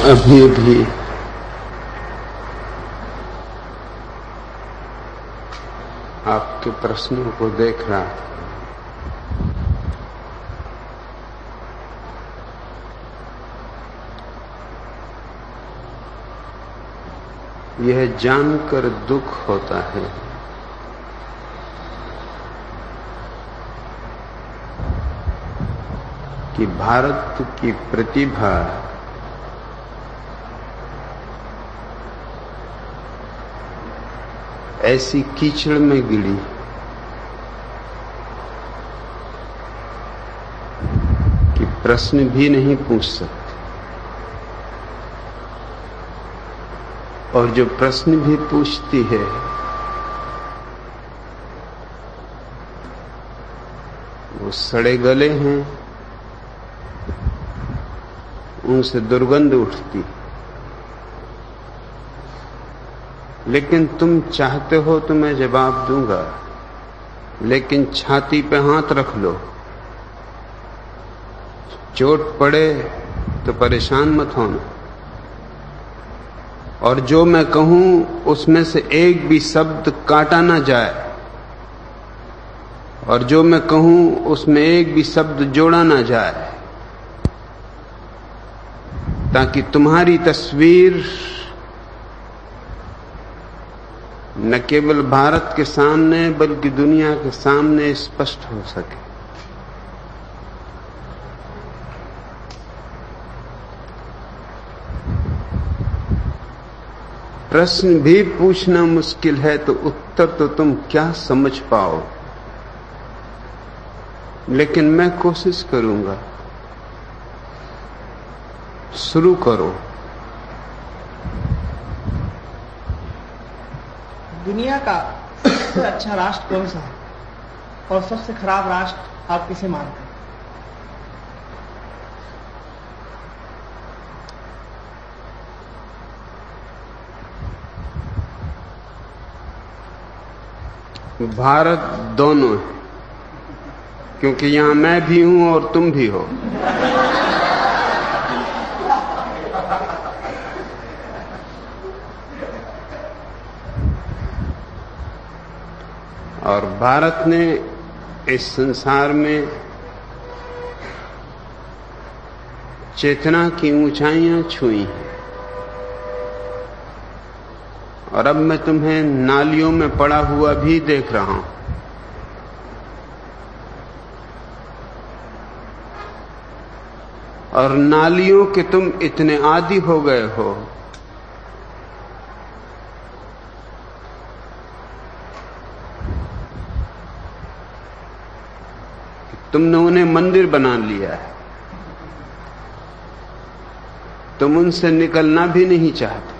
अभी अभी आपके प्रश्नों को देख रहा था। यह जानकर दुख होता है कि भारत की प्रतिभा ऐसी कीचड़ में गिरी कि प्रश्न भी नहीं पूछ सकते, और जो प्रश्न भी पूछती है वो सड़े गले हैं, उनसे दुर्गंध उठती। लेकिन तुम चाहते हो तो मैं जवाब दूंगा, लेकिन छाती पे हाथ रख लो, चोट पड़े तो परेशान मत होना। और जो मैं कहूं उसमें से एक भी शब्द काटा ना जाए, और जो मैं कहूं उसमें एक भी शब्द जोड़ा ना जाए, ताकि तुम्हारी तस्वीर न केवल भारत के सामने बल्कि दुनिया के सामने स्पष्ट हो सके। प्रश्न भी पूछना मुश्किल है तो उत्तर तो तुम क्या समझ पाओ, लेकिन मैं कोशिश करूंगा। शुरू करो। दुनिया का सबसे अच्छा राष्ट्र कौन सा है और सबसे खराब राष्ट्र आप किसे मानते हैं? भारत दोनों है, क्योंकि यहां मैं भी हूं और तुम भी हो। और भारत ने इस संसार में चेतना की ऊंचाइयां छुई हैं, और अब मैं तुम्हें नालियों में पड़ा हुआ भी देख रहा हूं। और नालियों के तुम इतने आदी हो गए हो तुमने उन्हें मंदिर बना लिया है। तुम उनसे निकलना भी नहीं चाहते।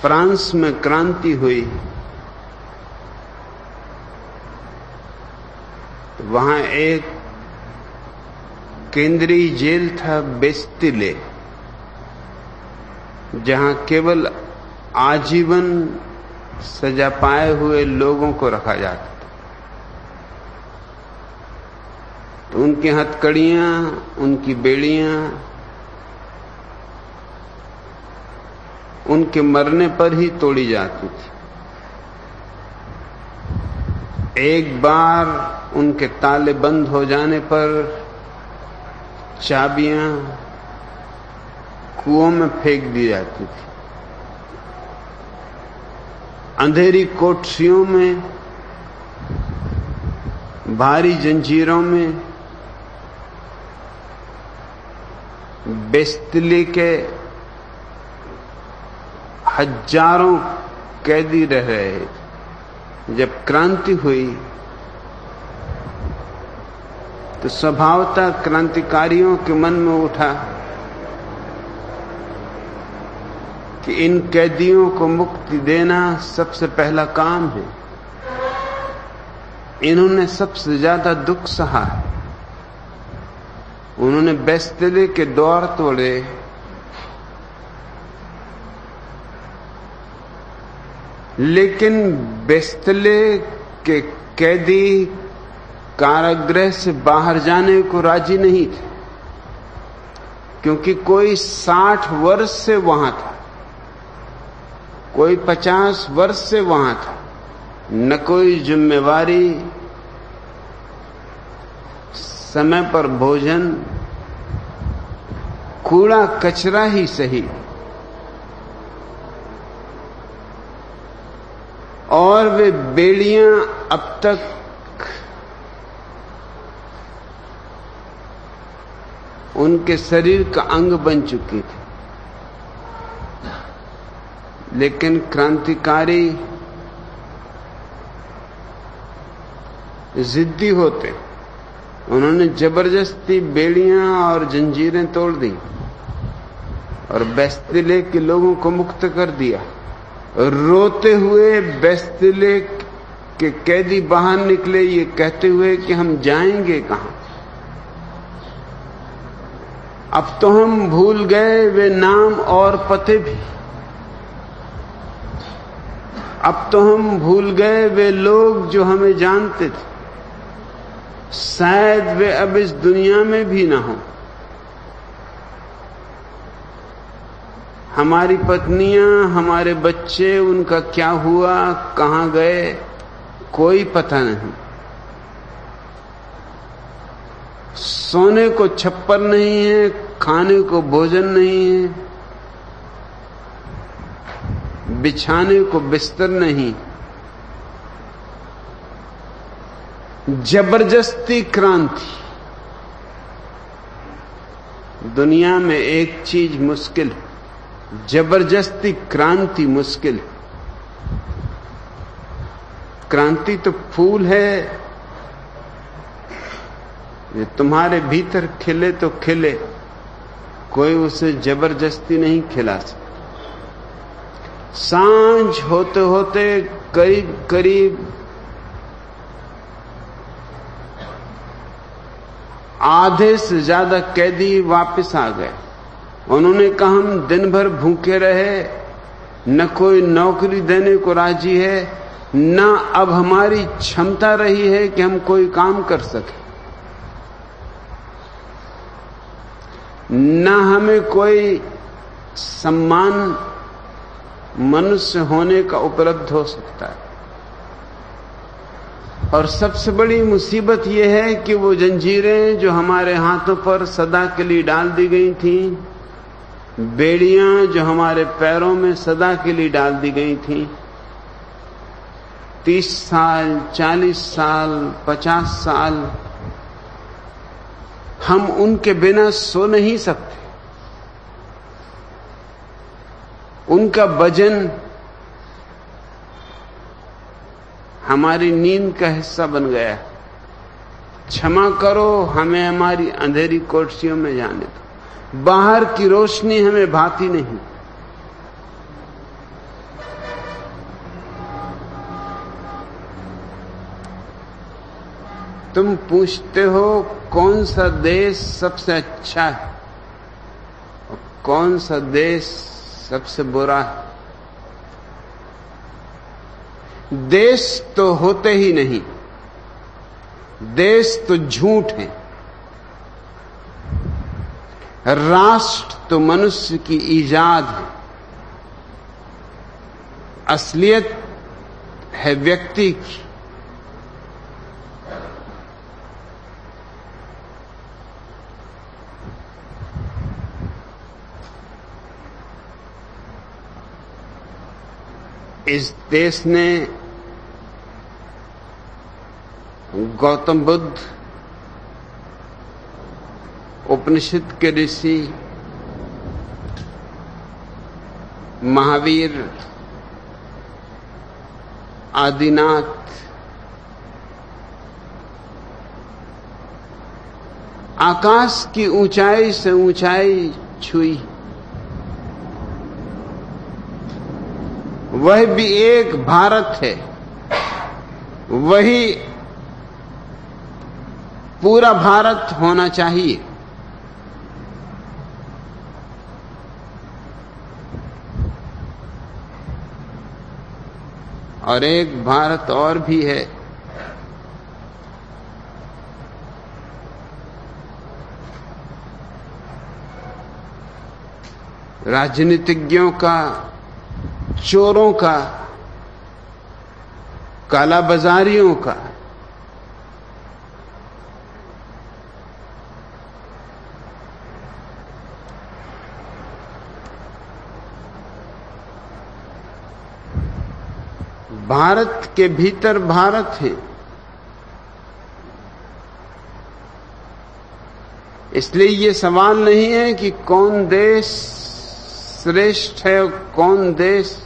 फ्रांस में क्रांति हुई, वहां एक केंद्रीय जेल था बेस्तिले, जहां केवल आजीवन सजा पाए हुए लोगों को रखा जाता था। तो उनकी हथकड़ियां, उनकी बेड़ियां उनके मरने पर ही तोड़ी जाती थी। एक बार उनके ताले बंद हो जाने पर चाबियां कुओं में फेंक दी जाती थी। अंधेरी कोठरियों में, भारी जंजीरों में बेस्तिली के हजारों कैदी रह रहे। जब क्रांति हुई तो स्वभावतः क्रांतिकारियों के मन में उठा कि इन कैदियों को मुक्ति देना सबसे पहला काम है। इन्होंने सबसे ज्यादा दुख सहा है। उन्होंने बेस्तिले के द्वार तोड़े, लेकिन बेस्तिले के कैदी कारागृह से बाहर जाने को राजी नहीं थे। क्योंकि कोई 60 वर्ष से वहां था, कोई 50 वर्ष से वहां था, न कोई जिम्मेवारी, समय पर भोजन, कूड़ा कचरा ही सही, और वे बेड़ियां अब तक उनके शरीर का अंग बन चुकी थी। लेकिन क्रांतिकारी जिद्दी होते, उन्होंने जबरदस्ती बेड़ियां और जंजीरें तोड़ दी और बैस्तिले के लोगों को मुक्त कर दिया। रोते हुए बैस्तिले के कैदी बाहर निकले, ये कहते हुए कि हम जाएंगे कहां। अब तो हम भूल गए वे नाम और पते भी, अब तो हम भूल गए वे लोग जो हमें जानते थे। शायद वे अब इस दुनिया में भी ना हो। हमारी पत्नियां, हमारे बच्चे, उनका क्या हुआ, कहां गए, कोई पता नहीं। सोने को छप्पर नहीं है, खाने को भोजन नहीं है, बिछाने को बिस्तर नहीं। जबरदस्ती क्रांति। दुनिया में एक चीज मुश्किल है, जबरदस्ती क्रांति मुश्किल है। क्रांति तो फूल है, ये तुम्हारे भीतर खिले तो खिले, कोई उसे जबरदस्ती नहीं खिला सकता। सांझ होते होते करीब करीब आधे से ज्यादा कैदी वापस आ गए। उन्होंने कहा हम दिन भर भूखे रहे, न कोई नौकरी देने को राजी है, न अब हमारी क्षमता रही है कि हम कोई काम कर सके, न हमें कोई सम्मान मनुष्य होने का उपलब्ध हो सकता है। और सबसे बड़ी मुसीबत यह है कि वो जंजीरें जो हमारे हाथों पर सदा के लिए डाल दी गई थीं, बेड़ियां जो हमारे पैरों में सदा के लिए डाल दी गई थीं, 30 साल, 40 साल, 50 साल, हम उनके बिना सो नहीं सकते। उनका वजन हमारी नींद का हिस्सा बन गया। क्षमा करो, हमें हमारी अंधेरी कोठरियों में जाने दो। बाहर की रोशनी हमें भाती नहीं। तुम पूछते हो कौन सा देश सबसे अच्छा है और कौन सा देश सबसे बुरा है। देश तो होते ही नहीं, देश तो झूठ है। राष्ट्र तो मनुष्य की ईजाद है। असलियत है व्यक्ति की। इस देश ने गौतम बुद्ध, उपनिषद के ऋषि, महावीर, आदिनाथ, आकाश की ऊंचाई से ऊंचाई छुई। वह भी एक भारत है, वही पूरा भारत होना चाहिए। और एक भारत और भी है, राजनीतिज्ञों का, चोरों का, कालाबाजारियों का। भारत के भीतर भारत है, इसलिए ये सवाल नहीं है कि कौन देश श्रेष्ठ है और कौन देश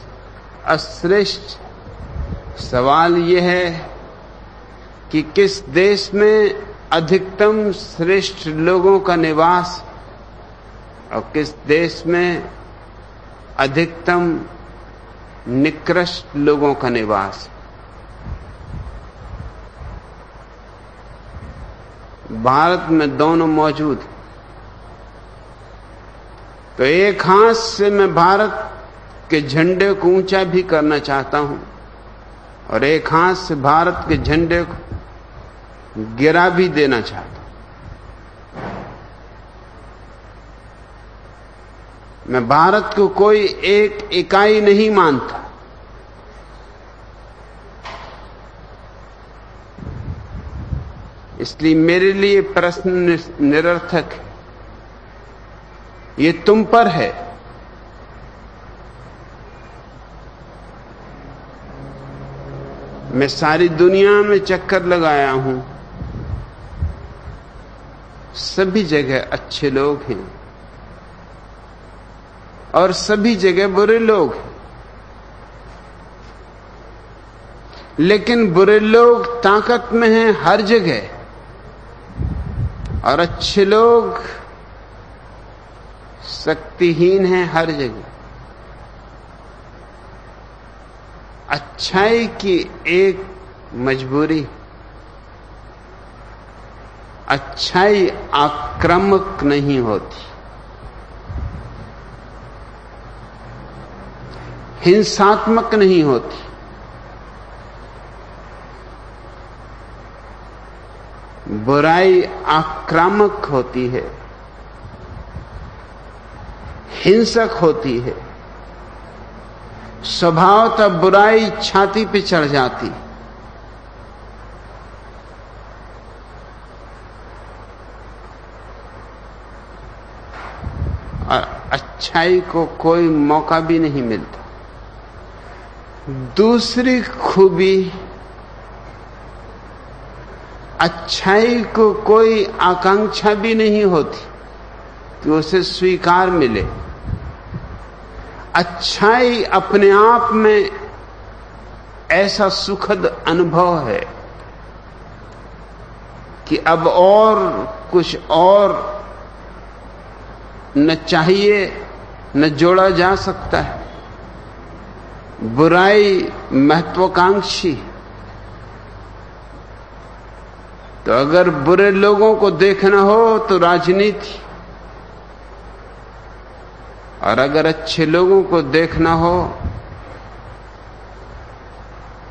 अश्रेष्ठ। सवाल ये है कि किस देश में अधिकतम श्रेष्ठ लोगों का निवास और किस देश में अधिकतम निकृष्ट लोगों का निवास। भारत में दोनों मौजूद हैं। तो एक हाथ से मैं भारत के झंडे को ऊंचा भी करना चाहता हूं और एक हाथ से भारत के झंडे को गिरा भी देना चाहता हूं। मैं भारत को कोई एक इकाई नहीं मानता। इसलिए मेरे लिए प्रश्न निरर्थक है। ये तुम पर है। मैं सारी दुनिया में चक्कर लगाया हूं, सभी जगह अच्छे लोग हैं और सभी जगह बुरे लोग हैं। लेकिन बुरे लोग ताकत में हैं हर जगह और अच्छे लोग शक्तिहीन हैं हर जगह। अच्छाई की एक मजबूरी, अच्छाई आक्रामक नहीं होती, हिंसात्मक नहीं होती। बुराई आक्रामक होती है, हिंसक होती है। स्वभावतः बुराई छाती पे चढ़ जाती, और अच्छाई को कोई मौका भी नहीं मिलता। दूसरी खूबी, अच्छाई को कोई आकांक्षा भी नहीं होती कि उसे स्वीकार मिले। अच्छाई अपने आप में ऐसा सुखद अनुभव है कि अब और कुछ और न चाहिए न जोड़ा जा सकता है। बुराई महत्वाकांक्षी। तो अगर बुरे लोगों को देखना हो तो राजनीति, और अगर अच्छे लोगों को देखना हो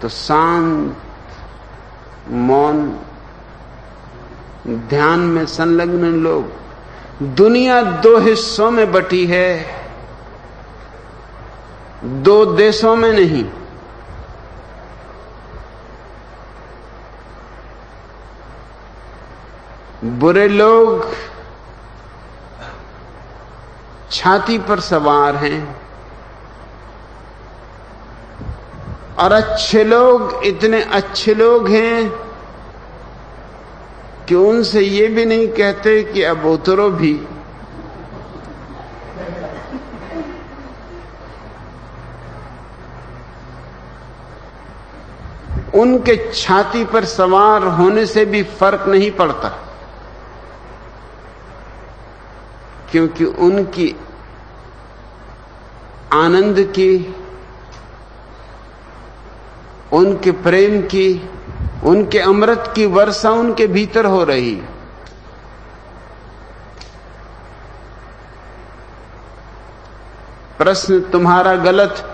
तो शांत, मौन, ध्यान में संलग्न लोग। दुनिया दो हिस्सों में बटी है, दो देशों में नहीं। बुरे लोग छाती पर सवार हैं और अच्छे लोग इतने अच्छे लोग हैं कि उनसे ये भी नहीं कहते कि अब उतरो भी। उनके छाती पर सवार होने से भी फर्क नहीं पड़ता, क्योंकि उनकी आनंद की, उनके प्रेम की, उनके अमृत की वर्षा उनके भीतर हो रही। प्रश्न तुम्हारा गलत,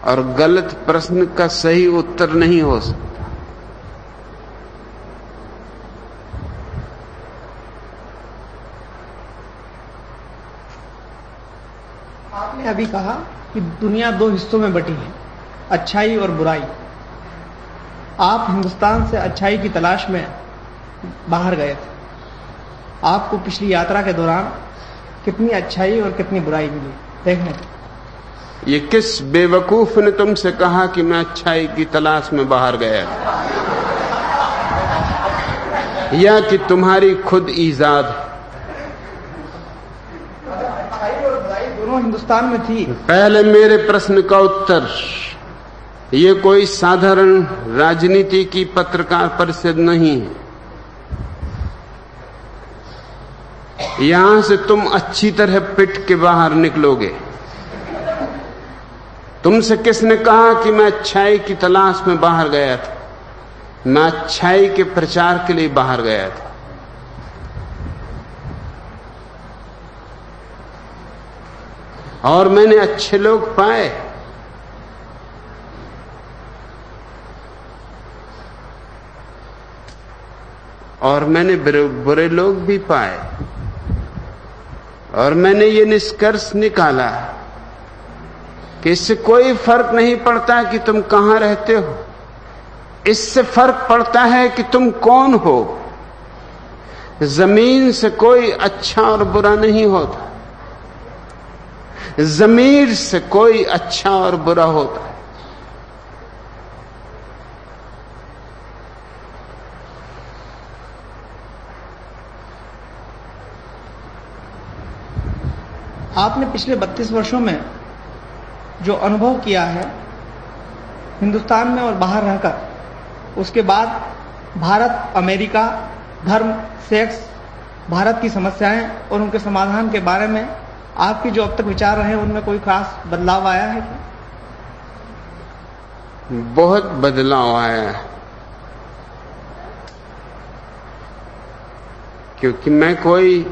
और गलत प्रश्न का सही उत्तर नहीं हो सकता। भी कहा कि दुनिया दो हिस्सों में बटी है, अच्छाई और बुराई। आप हिंदुस्तान से अच्छाई की तलाश में बाहर गए थे। आपको पिछली यात्रा के दौरान कितनी अच्छाई और कितनी बुराई मिली देखने को। ये किस बेवकूफ ने तुमसे कहा कि मैं अच्छाई की तलाश में बाहर गया था? या कि तुम्हारी खुद ईजाद? अच्छाई और बुराई दोनों हिंदुस्तान में थी। पहले मेरे प्रश्न का उत्तर। ये कोई साधारण राजनीति की पत्रकार परिषद नहीं है। यहां से तुम अच्छी तरह पिट के बाहर निकलोगे। तुमसे किसने कहा कि मैं अच्छाई की तलाश में बाहर गया था? मैं अच्छाई के प्रचार के लिए बाहर गया था। और मैंने अच्छे लोग पाए, और मैंने बुरे लोग भी पाए, और मैंने ये निष्कर्ष निकाला कि इससे कोई फर्क नहीं पड़ता कि तुम कहां रहते हो। इससे फर्क पड़ता है कि तुम कौन हो। जमीन से कोई अच्छा और बुरा नहीं होता, जमीर से कोई अच्छा और बुरा होता है। आपने पिछले 32 वर्षों में जो अनुभव किया है हिंदुस्तान में और बाहर रहकर, उसके बाद भारत, अमेरिका, धर्म, सेक्स, भारत की समस्याएं और उनके समाधान के बारे में आपके जो अब तक विचार रहे उनमें कोई खास बदलाव आया है क्या? बहुत बदलाव आया है, क्योंकि मैं कोई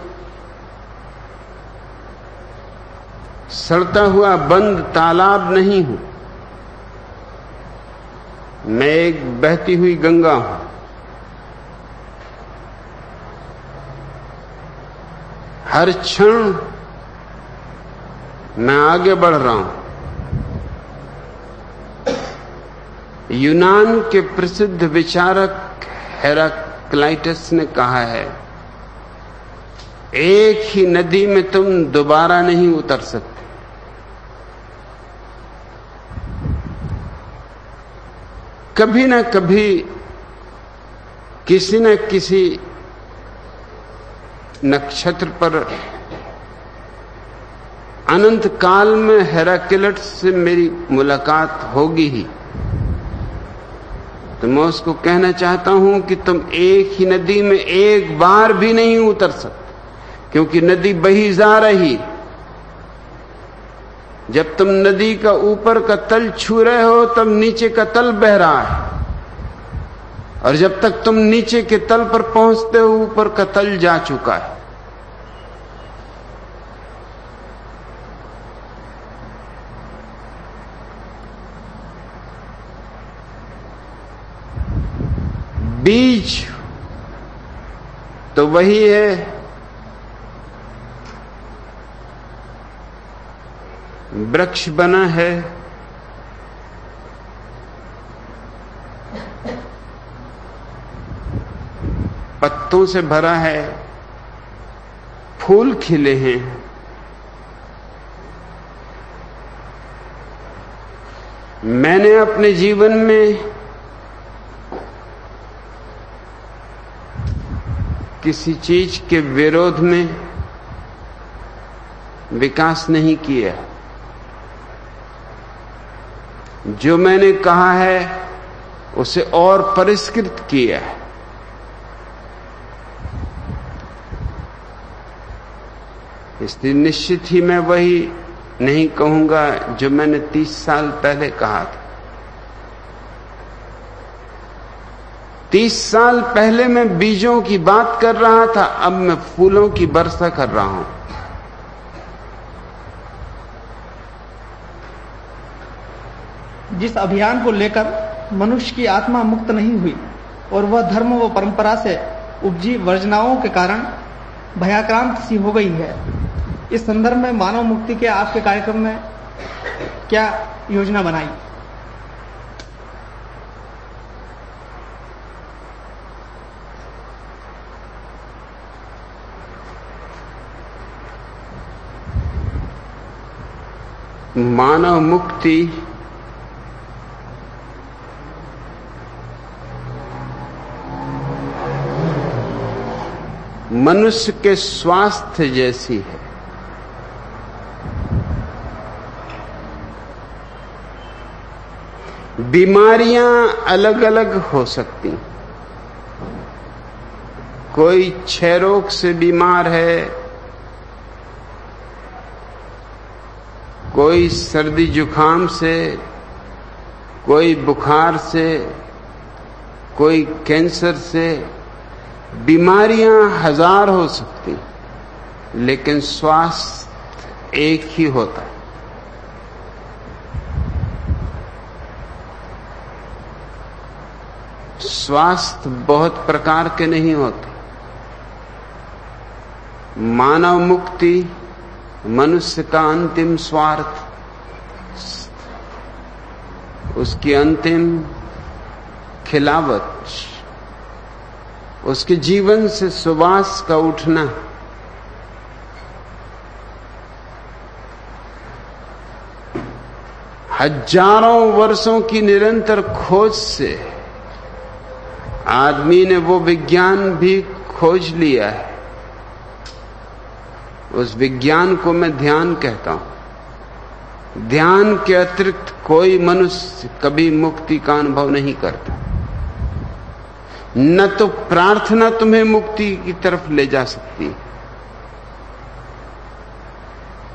सड़ता हुआ बंद तालाब नहीं हूं। मैं एक बहती हुई गंगा हूं। हर क्षण मैं आगे बढ़ रहा हूं। यूनान के प्रसिद्ध विचारक हेराक्लाइटस ने कहा है, एक ही नदी में तुम दोबारा नहीं उतर सकते। कभी न कभी किसी न किसी नक्षत्र पर अनंत काल में हेराक्लिटस से मेरी मुलाकात होगी ही। तो मैं उसको कहना चाहता हूं कि तुम एक ही नदी में एक बार भी नहीं उतर सकते, क्योंकि नदी बही जा रही। जब तुम नदी का ऊपर का तल छू रहे हो तब नीचे का तल बह रहा है, और जब तक तुम नीचे के तल पर पहुंचते हो ऊपर का तल जा चुका है। बीज तो वही है, वृक्ष बना है, पत्तों से भरा है, फूल खिले हैं। मैंने अपने जीवन में किसी चीज के विरोध में विकास नहीं किया। जो मैंने कहा है उसे और परिष्कृत किया है। इसलिए निश्चित ही मैं वही नहीं कहूंगा जो मैंने 30 साल पहले कहा था। 30 साल पहले मैं बीजों की बात कर रहा था, अब मैं फूलों की वर्षा कर रहा हूं। जिस अभियान को लेकर मनुष्य की आत्मा मुक्त नहीं हुई और वह धर्म व परंपरा से उपजी वर्जनाओं के कारण भयाक्रांत सी हो गई है, इस संदर्भ में मानव मुक्ति के आपके कार्यक्रम में क्या योजना बनाई? मानव मुक्ति मनुष्य के स्वास्थ्य जैसी है। बीमारियां अलग अलग हो सकती। कोई क्षय रोग से बीमार है, कोई सर्दी जुकाम से, कोई बुखार से, कोई कैंसर से। बीमारियां हजार हो सकती, लेकिन स्वास्थ्य एक ही होता है। स्वास्थ्य बहुत प्रकार के नहीं होते। मानव मुक्ति मनुष्य का अंतिम स्वार्थ, उसकी अंतिम खिलावत, उसके जीवन से सुवास का उठना। हजारों वर्षों की निरंतर खोज से आदमी ने वो विज्ञान भी खोज लिया है। उस विज्ञान को मैं ध्यान कहता हूं। ध्यान के अतिरिक्त कोई मनुष्य कभी मुक्ति का अनुभव नहीं करता। न तो प्रार्थना तुम्हें मुक्ति की तरफ ले जा सकती,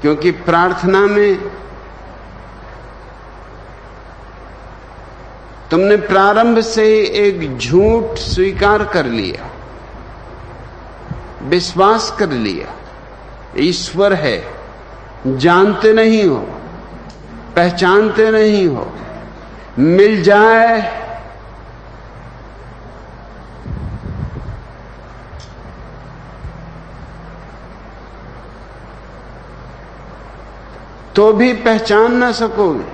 क्योंकि प्रार्थना में तुमने प्रारंभ से एक झूठ स्वीकार कर लिया, विश्वास कर लिया। ईश्वर है, जानते नहीं हो, पहचानते नहीं हो। मिल जाए तो भी पहचान ना सकोगे।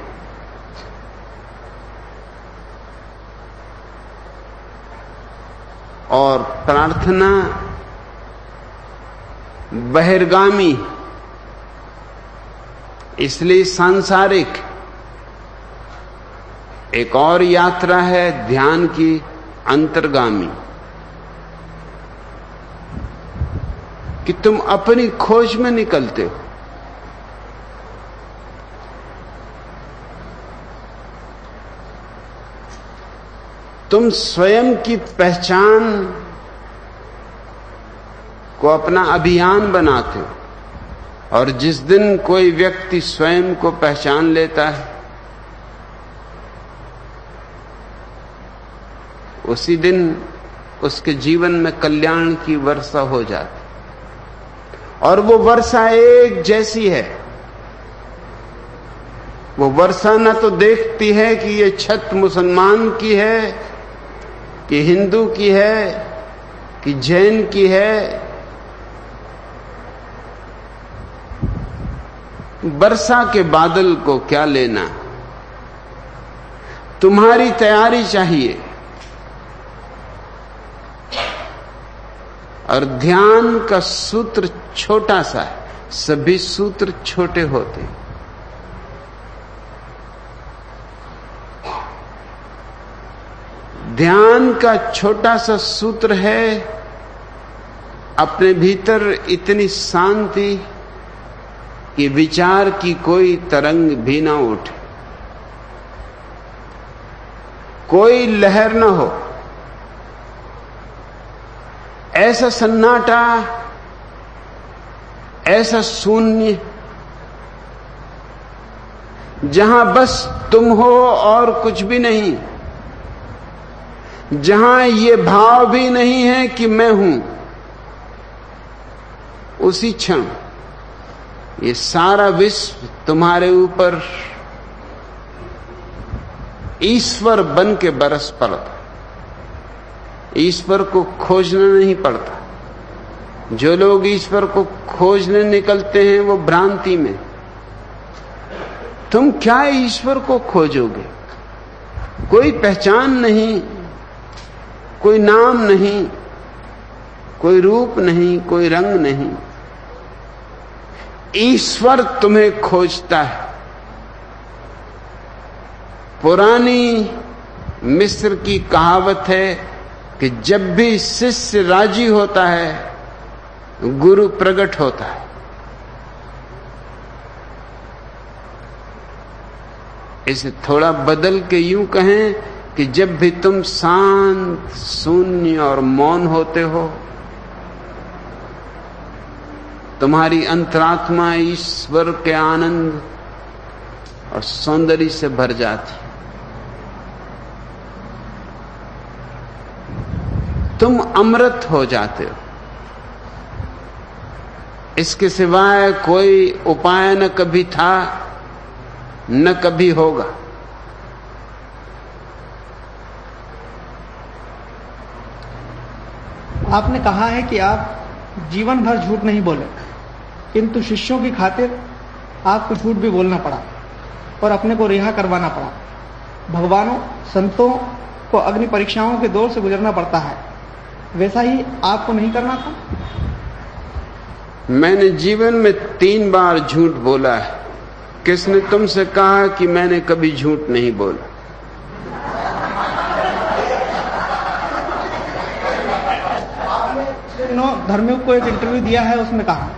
और प्रार्थना बहिर्गामी, इसलिए सांसारिक। एक और यात्रा है ध्यान की, अंतर्गामी, कि तुम अपनी खोज में निकलते हो। तुम स्वयं की पहचान को अपना अभियान बनाते हो। और जिस दिन कोई व्यक्ति स्वयं को पहचान लेता है, उसी दिन उसके जीवन में कल्याण की वर्षा हो जाती। और वो वर्षा एक जैसी है। वो वर्षा न तो देखती है कि ये छत मुसलमान की है, कि हिंदू की है, कि जैन की है। वर्षा के बादल को क्या लेना, तुम्हारी तैयारी चाहिए। और ध्यान का सूत्र छोटा सा है, सभी सूत्र छोटे होते हैं। ध्यान का छोटा सा सूत्र है अपने भीतर इतनी शांति कि विचार की कोई तरंग भी ना उठे, कोई लहर ना हो। ऐसा सन्नाटा, ऐसा शून्य, जहां बस तुम हो और कुछ भी नहीं। जहां ये भाव भी नहीं है कि मैं हूं। उसी क्षण ये सारा विश्व तुम्हारे ऊपर ईश्वर बन के बरस पड़ता। ईश्वर को खोजना नहीं पड़ता। जो लोग ईश्वर को खोजने निकलते हैं वो भ्रांति में, तुम क्या ईश्वर को खोजोगे? कोई पहचान नहीं, कोई नाम नहीं, कोई रूप नहीं, कोई रंग नहीं। ईश्वर तुम्हें खोजता है। पुरानी मिस्र की कहावत है कि जब भी शिष्य राजी होता है गुरु प्रकट होता है। इसे थोड़ा बदल के यूं कहें कि जब भी तुम शांत, शून्य और मौन होते हो, तुम्हारी अंतरात्मा ईश्वर के आनंद और सौंदर्य से भर जाती। तुम अमृत हो जाते हो। इसके सिवाय कोई उपाय न कभी था न कभी होगा। आपने कहा है कि आप जीवन भर झूठ नहीं बोले, किंतु शिष्यों की खातिर आपको झूठ भी बोलना पड़ा और अपने को रिहा करवाना पड़ा। भगवानों, संतों को अग्नि परीक्षाओं के दौर से गुजरना पड़ता है, वैसा ही आपको नहीं करना था? मैंने जीवन में 3 बार झूठ बोला है। किसने तुमसे कहा कि मैंने कभी झूठ नहीं बोला? धर्मयुग को एक इंटरव्यू दिया है, उसमें कहा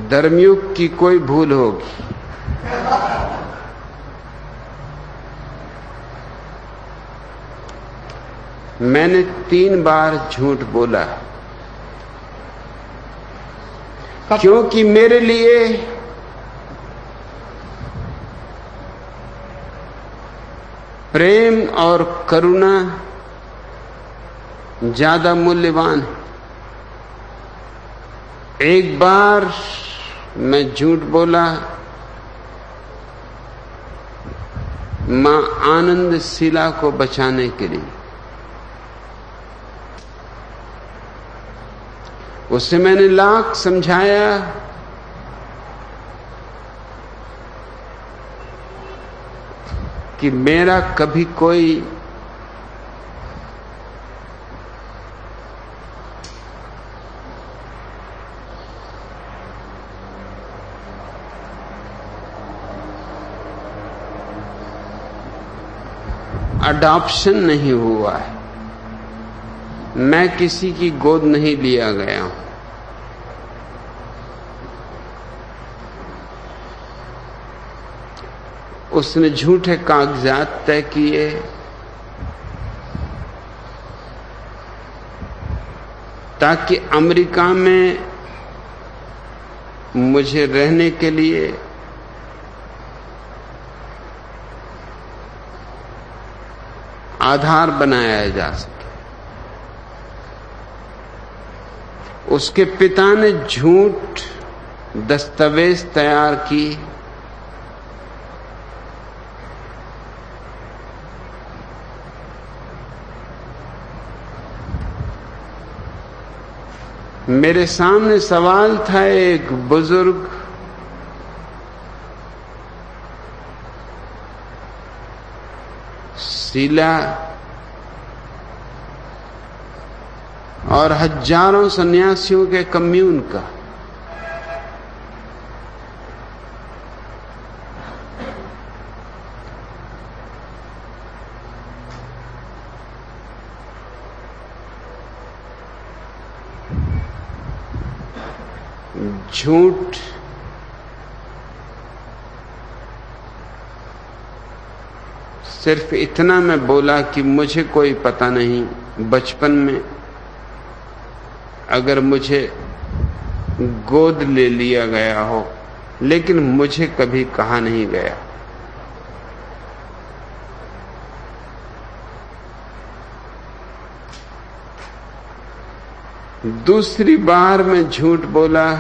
धर्मयुग की कोई भूल होगी। मैंने 3 बार झूठ बोला, क्योंकि मेरे लिए प्रेम और करुणा ज्यादा मूल्यवान है। एक बार मैं झूठ बोला मां आनंद शिला को बचाने के लिए। उसे मैंने लाख समझाया कि मेरा कभी कोई अडॉप्शन नहीं हुआ है। मैं किसी की गोद नहीं लिया गया हूं। उसने झूठे कागजात तय किए, ताकि अमेरिका में मुझे रहने के लिए आधार बनाया जा सके। उसके पिता ने झूठ दस्तावेज तैयार की, मेरे सामने सवाल था। एक बुजुर्ग शीला और हजारों सन्यासियों के कम्यून का, झूठ सिर्फ इतना मैं बोला कि मुझे कोई पता नहीं। बचपन में अगर मुझे गोद ले लिया गया हो, लेकिन मुझे कभी कहा नहीं गया। दूसरी बार मैं झूठ बोला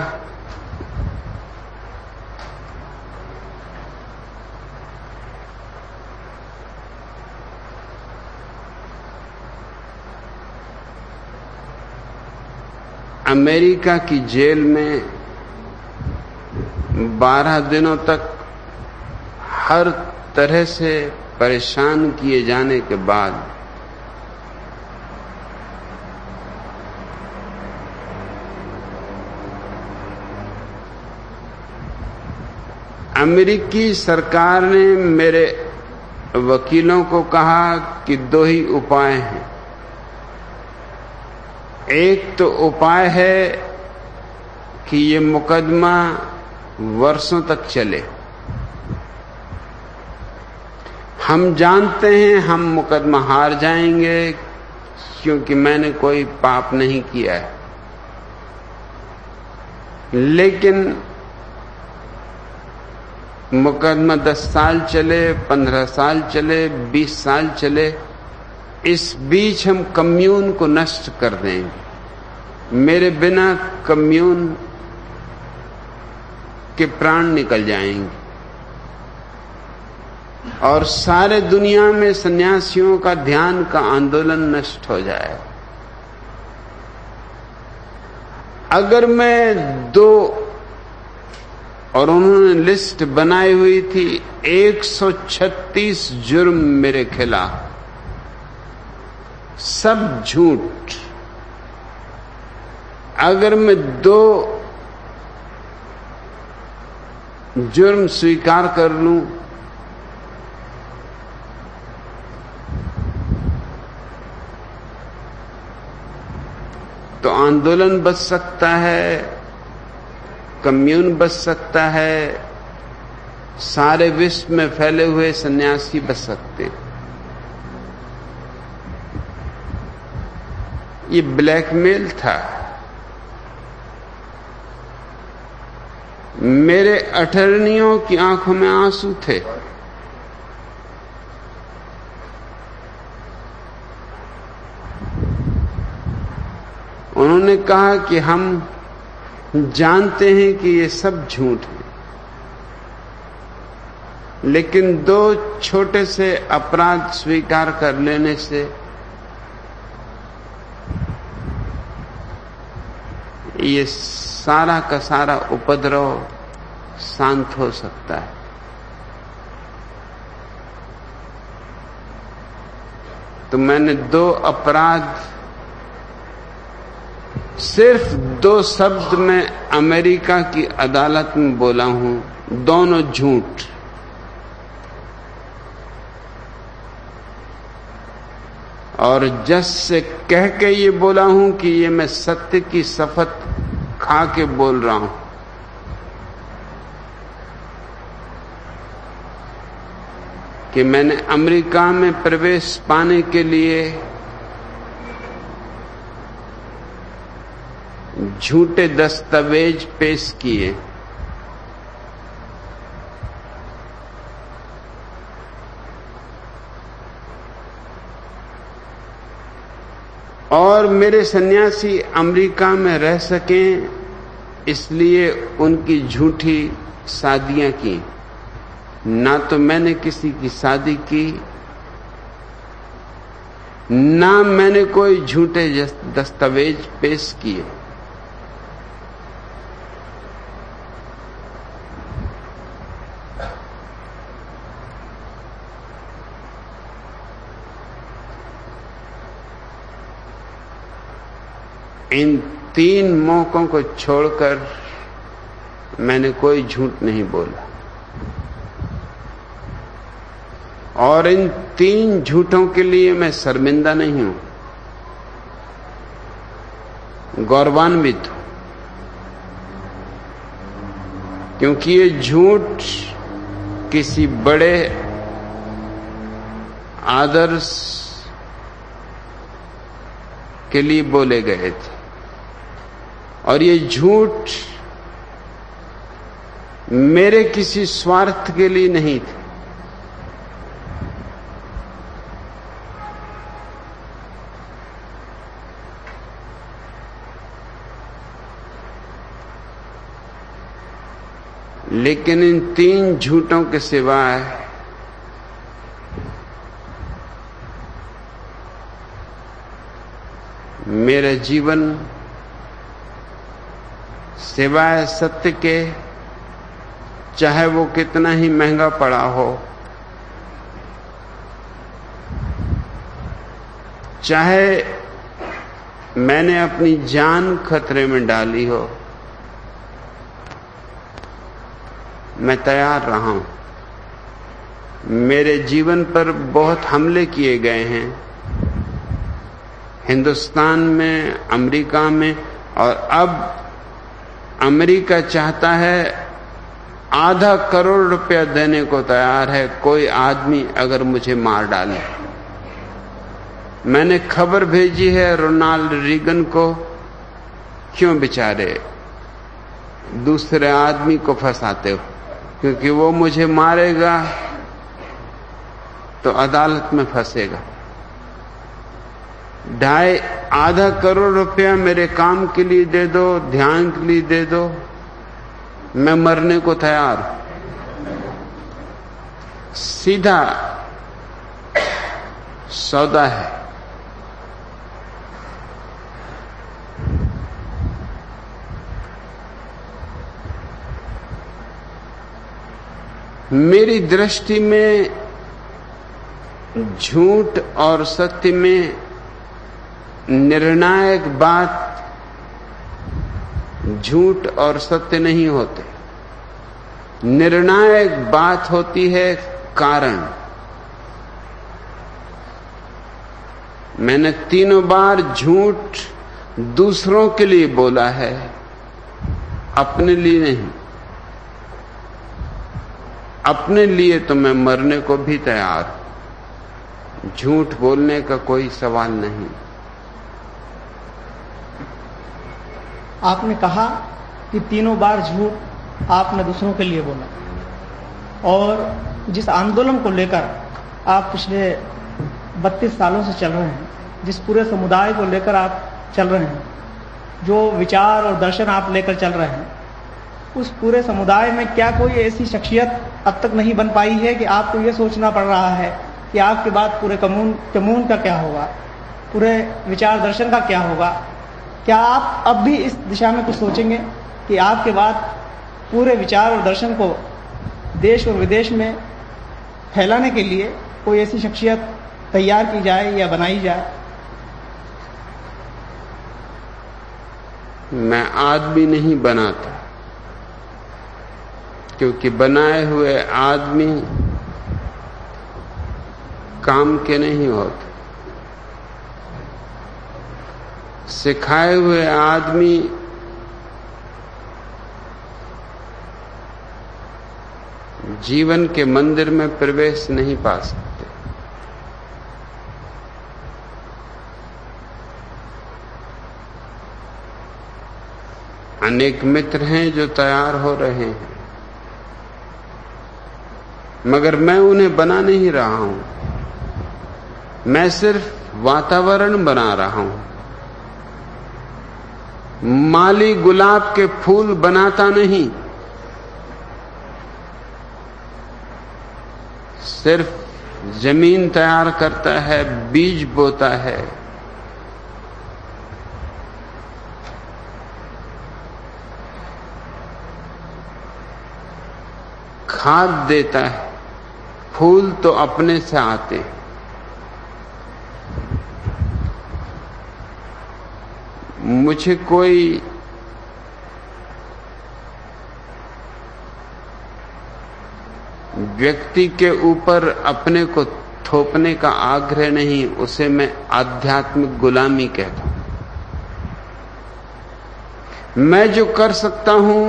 अमेरिका की जेल में 12 दिनों तक हर तरह से परेशान किए जाने के बाद अमेरिकी सरकार ने मेरे वकीलों को कहा कि 2 ही उपाय हैं। एक तो उपाय है कि ये मुकदमा वर्षों तक चले। हम जानते हैं हम मुकदमा हार जाएंगे क्योंकि मैंने कोई पाप नहीं किया है, लेकिन मुकदमा 10 साल चले, 15 साल चले, 20 साल चले, इस बीच हम कम्यून को नष्ट कर देंगे। मेरे बिना कम्यून के प्राण निकल जाएंगे और सारे दुनिया में सन्यासियों का ध्यान का आंदोलन नष्ट हो जाएगा। अगर मैं 2 और उन्होंने लिस्ट बनाई हुई थी 136 जुर्म मेरे खिलाफ, सब झूठ। अगर मैं 2 जुर्म स्वीकार कर लूं तो आंदोलन बच सकता है, कम्यून बच सकता है, सारे विश्व में फैले हुए सन्यासी बच सकते हैं। ये ब्लैकमेल था। मेरे अटर्नियों की आंखों में आंसू थे। उन्होंने कहा कि हम जानते हैं कि ये सब झूठ है, लेकिन 2 छोटे से अपराध स्वीकार कर लेने से ये सारा का सारा उपद्रव शांत हो सकता है। तो मैंने 2 अपराध, सिर्फ 2 शब्द में अमेरिका की अदालत में बोला हूं, दोनों झूठ। और जज से कह के ये बोला हूं कि ये मैं सत्य की शपथ खा के बोल रहा हूं। कि मैंने अमेरिका में प्रवेश पाने के लिए झूठे दस्तावेज पेश किए, और मेरे सन्यासी अमेरिका में रह सकें इसलिए उनकी झूठी शादियां की। ना तो मैंने किसी की शादी की, ना मैंने कोई झूठे दस्तावेज पेश किए। इन 3 मौकों को छोड़कर मैंने कोई झूठ नहीं बोला, और इन 3 झूठों के लिए मैं शर्मिंदा नहीं हूं, गौरवान्वित हूं। क्योंकि ये झूठ किसी बड़े आदर्श के लिए बोले गए थे, और ये झूठ मेरे किसी स्वार्थ के लिए नहीं थे। लेकिन इन 3 झूठों के सिवाय मेरा जीवन सिवाय सत्य के, चाहे वो कितना ही महंगा पड़ा हो, चाहे मैंने अपनी जान खतरे में डाली हो, मैं तैयार रहा हूं। मेरे जीवन पर बहुत हमले किए गए हैं, हिंदुस्तान में, अमेरिका में, और अब अमेरिका चाहता है ₹5 करोड़ देने को तैयार है कोई आदमी अगर मुझे मार डाले। मैंने खबर भेजी है रोनाल्ड रीगन को, क्यों बेचारे दूसरे आदमी को फंसाते हो, क्योंकि वो मुझे मारेगा तो अदालत में फंसेगा। ₹2.5 करोड़ मेरे काम के लिए दे दो, ध्यान के लिए दे दो, मैं मरने को तैयार हूं। सीधा सौदा है। मेरी दृष्टि में झूठ और सत्य में निर्णायक बात झूठ और सत्य नहीं होते। निर्णायक बात होती है कारण। मैंने 3 बार झूठ दूसरों के लिए बोला है, अपने लिए नहीं। अपने लिए तो मैं मरने को भी तैयार हूं, झूठ बोलने का कोई सवाल नहीं। आपने कहा कि 3 बार झूठ आपने दूसरों के लिए बोला, और जिस आंदोलन को लेकर आप पिछले 32 सालों से चल रहे हैं, जिस पूरे समुदाय को लेकर आप चल रहे हैं, जो विचार और दर्शन आप लेकर चल रहे हैं, उस पूरे समुदाय में क्या कोई ऐसी शख्सियत अब तक नहीं बन पाई है कि आपको ये सोचना पड़ रहा है कि आपके बाद पूरे कम्यून का क्या होगा, पूरे विचार दर्शन का क्या होगा? क्या आप अब भी इस दिशा में कुछ सोचेंगे कि आपके बाद पूरे विचार और दर्शन को देश और विदेश में फैलाने के लिए कोई ऐसी शख्सियत तैयार की जाए या बनाई जाए? मैं आदमी नहीं बनाता, क्योंकि बनाए हुए आदमी काम के नहीं होते। सिखाए हुए आदमी जीवन के मंदिर में प्रवेश नहीं पा सकते। अनेक मित्र हैं जो तैयार हो रहे हैं, मगर मैं उन्हें बना नहीं रहा हूं, मैं सिर्फ वातावरण बना रहा हूं। माली गुलाब के फूल बनाता नहीं, सिर्फ जमीन तैयार करता है, बीज बोता है, खाद देता है। फूल तो अपने से आते हैं। मुझे कोई व्यक्ति के ऊपर अपने को थोपने का आग्रह नहीं, उसे मैं आध्यात्मिक गुलामी कहता हूं। मैं जो कर सकता हूं,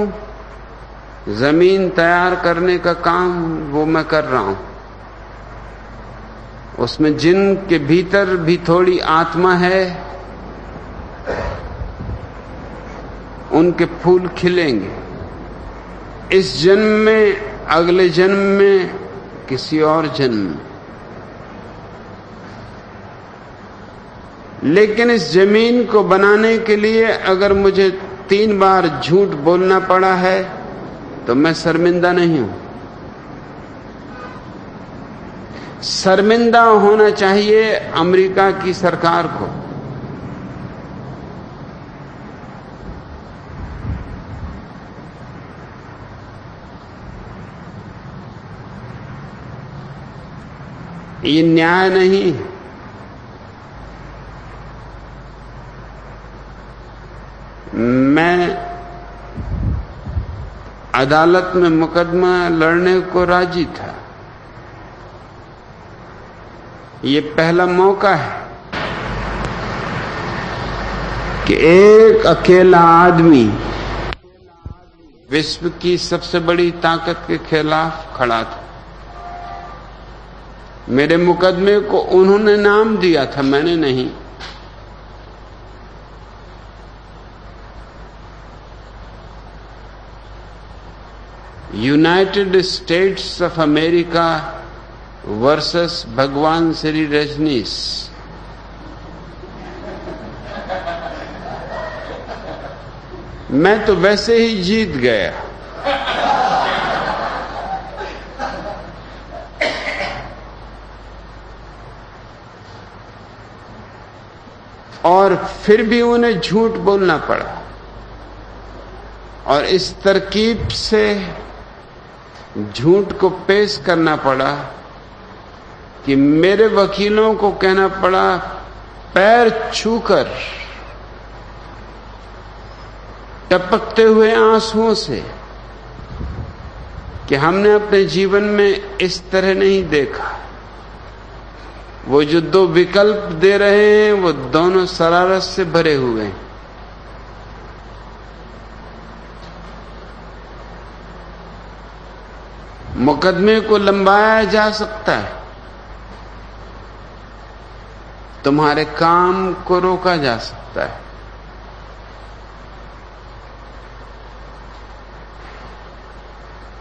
जमीन तैयार करने का काम, वो मैं कर रहा हूं। उसमें जिनके भीतर भी थोड़ी आत्मा है, उनके फूल खिलेंगे। इस जन्म में, अगले जन्म में, किसी और जन्म में। लेकिन इस जमीन को बनाने के लिए अगर मुझे 3 बार झूठ बोलना पड़ा है तो मैं शर्मिंदा नहीं हूं। शर्मिंदा होना चाहिए अमेरिका की सरकार को। ये न्याय नहीं। मैं अदालत में मुकदमा लड़ने को राजी था। ये पहला मौका है कि एक अकेला आदमी विश्व की सबसे बड़ी ताकत के खिलाफ खड़ा था। मेरे मुकदमे को उन्होंने नाम दिया था, मैंने नहीं। United states of America versus भगवान श्री रजनीश। मैं तो वैसे ही जीत गया। और फिर भी उन्हें झूठ बोलना पड़ा, और इस तरकीब से झूठ को पेश करना पड़ा कि मेरे वकीलों को कहना पड़ा पैर छूकर, टपकते हुए आंसुओं से, कि हमने अपने जीवन में इस तरह नहीं देखा। वो जो दो विकल्प दे रहे हैं वो दोनों शरारत से भरे हुए हैं। मुकदमे को लंबाया जा सकता है, तुम्हारे काम को रोका जा सकता है।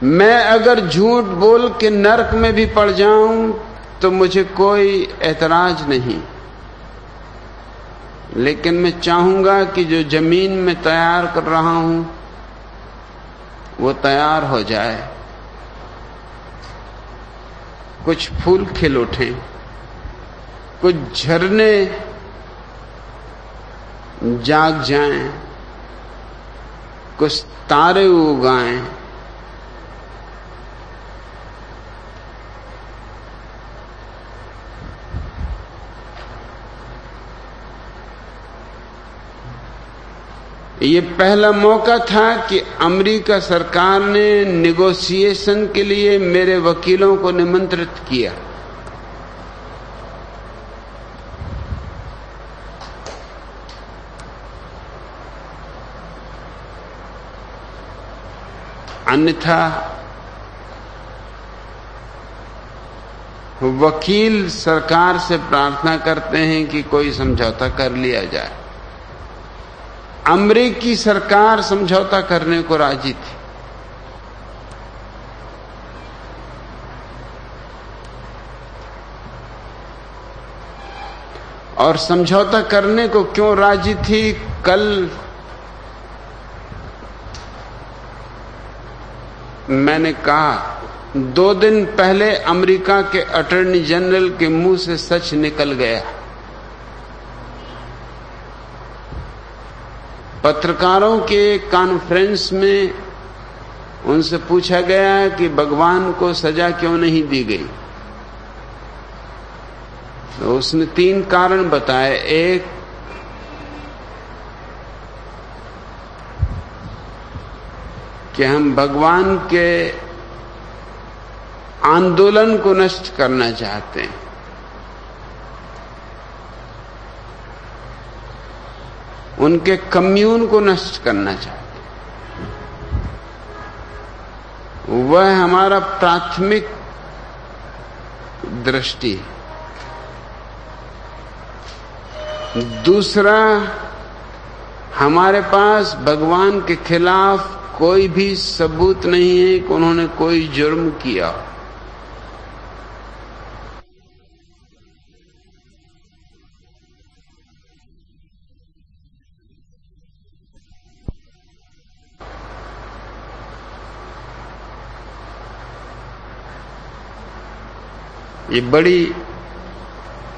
मैं अगर झूठ बोल के नरक में भी पड़ जाऊं तो मुझे कोई ऐतराज नहीं, लेकिन मैं चाहूंगा कि जो जमीन में तैयार कर रहा हूं वो तैयार हो जाए, कुछ फूल खिल उठें, कुछ झरने जाग जाएं, कुछ तारे उगाएं। ये पहला मौका था कि अमेरिका सरकार ने नेगोशिएशन के लिए मेरे वकीलों को निमंत्रित किया। अन्यथा वकील सरकार से प्रार्थना करते हैं कि कोई समझौता कर लिया जाए। अमेरिकी सरकार समझौता करने को राजी थी। और समझौता करने को क्यों राजी थी? कल मैंने कहा, 2 दिन पहले अमेरिका के अटॉर्नी जनरल के मुंह से सच निकल गया। पत्रकारों के कॉन्फ्रेंस में उनसे पूछा गया कि भगवान को सजा क्यों नहीं दी गई, तो उसने 3 कारण बताए। एक, कि हम भगवान के आंदोलन को नष्ट करना चाहते हैं। उनके कम्यून को नष्ट करना चाहते हैं। वह हमारा प्राथमिक दृष्टि है। दूसरा, हमारे पास भगवान के खिलाफ कोई भी सबूत नहीं है कि उन्होंने कोई जुर्म किया। ये बड़ी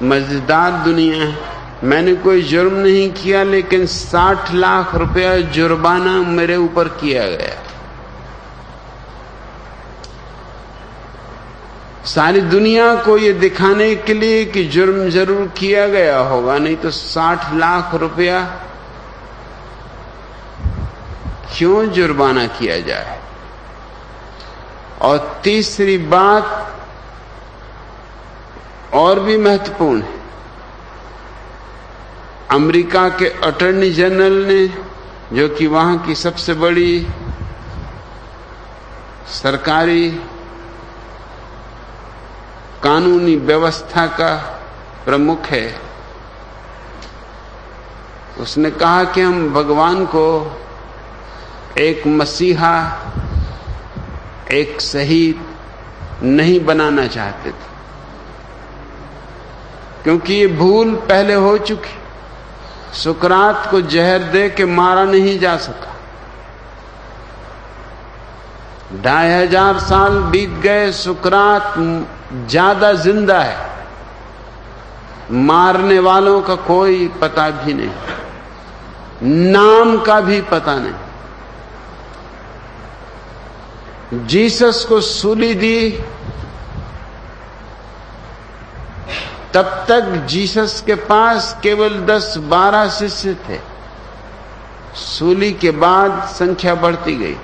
मजेदार दुनिया है। मैंने कोई जुर्म नहीं किया, लेकिन 60 लाख रुपया जुर्माना मेरे ऊपर किया गया। सारी दुनिया को ये दिखाने के लिए कि जुर्म जरूर किया गया होगा, नहीं तो 60 लाख रुपया क्यों जुर्माना किया जाए। और तीसरी बात और भी महत्वपूर्ण है, अमेरिका के अटॉर्नी जनरल ने, जो कि वहां की सबसे बड़ी सरकारी कानूनी व्यवस्था का प्रमुख है, उसने कहा कि हम भगवान को एक मसीहा, एक शहीद नहीं बनाना चाहते थे, क्योंकि ये भूल पहले हो चुकी। सुकरात को जहर दे के मारा नहीं जा सका। 2500 साल बीत गए, सुकरात ज्यादा जिंदा है, मारने वालों का कोई पता भी नहीं, नाम का भी पता नहीं। जीसस को सूली दी, तब तक जीसस के पास केवल 10-12 शिष्य थे। सूली के बाद संख्या बढ़ती गई।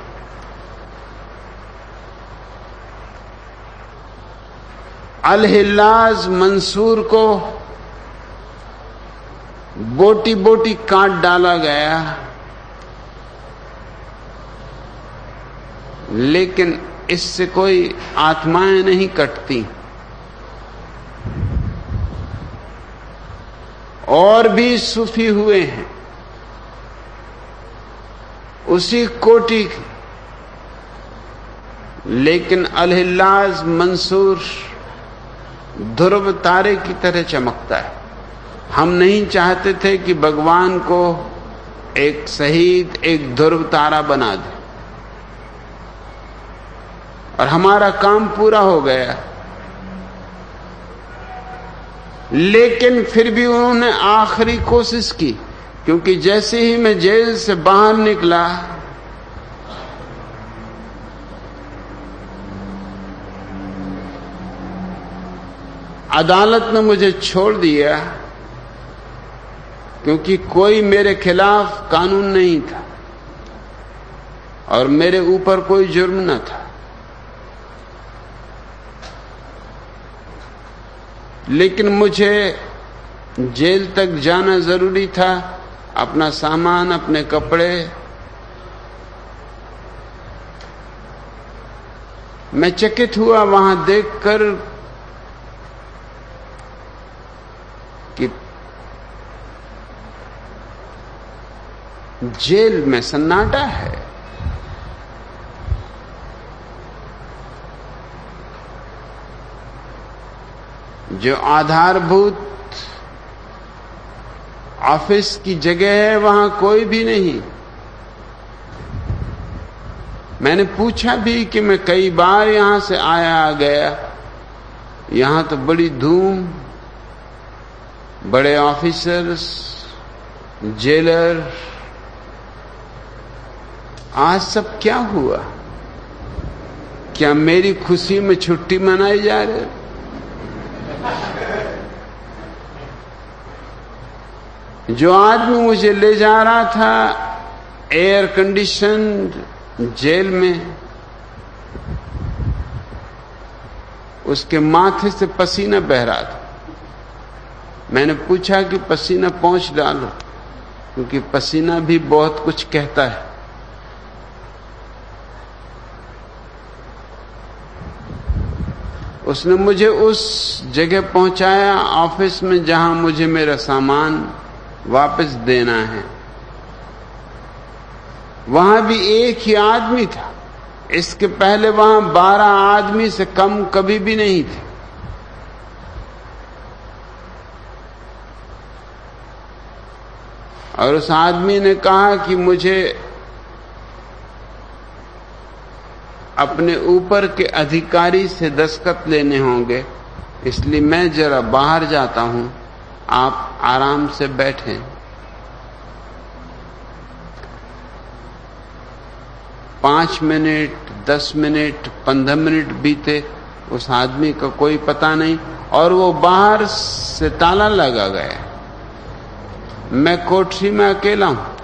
अल-हिल्लाज मंसूर को बोटी बोटी काट डाला गया, लेकिन इससे कोई आत्माएं नहीं कटती। और भी सूफी हुए हैं उसी कोटि के, लेकिन अल-हिल्लाज मंसूर ध्रुव तारे की तरह चमकता है। हम नहीं चाहते थे कि भगवान को एक शहीद, एक ध्रुव तारा बना दे, और हमारा काम पूरा हो गया। लेकिन फिर भी उन्होंने आखिरी कोशिश की, क्योंकि जैसे ही मैं जेल से बाहर निकला, अदालत ने मुझे छोड़ दिया, क्योंकि कोई मेरे खिलाफ कानून नहीं था और मेरे ऊपर कोई जुर्म न था। लेकिन मुझे जेल तक जाना जरूरी था, अपना सामान, अपने कपड़े। मैं चकित हुआ वहां देखकर कि जेल में सन्नाटा है। जो आधारभूत ऑफिस की जगह है, वहां कोई भी नहीं। मैंने पूछा भी कि मैं कई बार यहां से आया गया, यहां तो बड़ी धूम, बड़े ऑफिसर्स, जेलर, आज सब क्या हुआ? क्या मेरी खुशी में छुट्टी मनाई जा रही? जो आदमी मुझे ले जा रहा था एयर कंडीशन जेल में, उसके माथे से पसीना बह रहा था। मैंने पूछा कि पसीना पोंछ डालो, क्योंकि पसीना भी बहुत कुछ कहता है। उसने मुझे उस जगह पहुंचाया ऑफिस में जहां मुझे मेरा सामान वापस देना है। वहां भी एक ही आदमी था। इसके पहले वहां 12 आदमी से कम कभी भी नहीं थे। और उस आदमी ने कहा कि मुझे अपने ऊपर के अधिकारी से दस्तखत लेने होंगे, इसलिए मैं जरा बाहर जाता हूं, आप आराम से बैठें। 5 मिनट, 10 मिनट, 15 मिनट बीते, उस आदमी का कोई पता नहीं, और वो बाहर से ताला लगा गया। मैं कोठरी में अकेला हूं।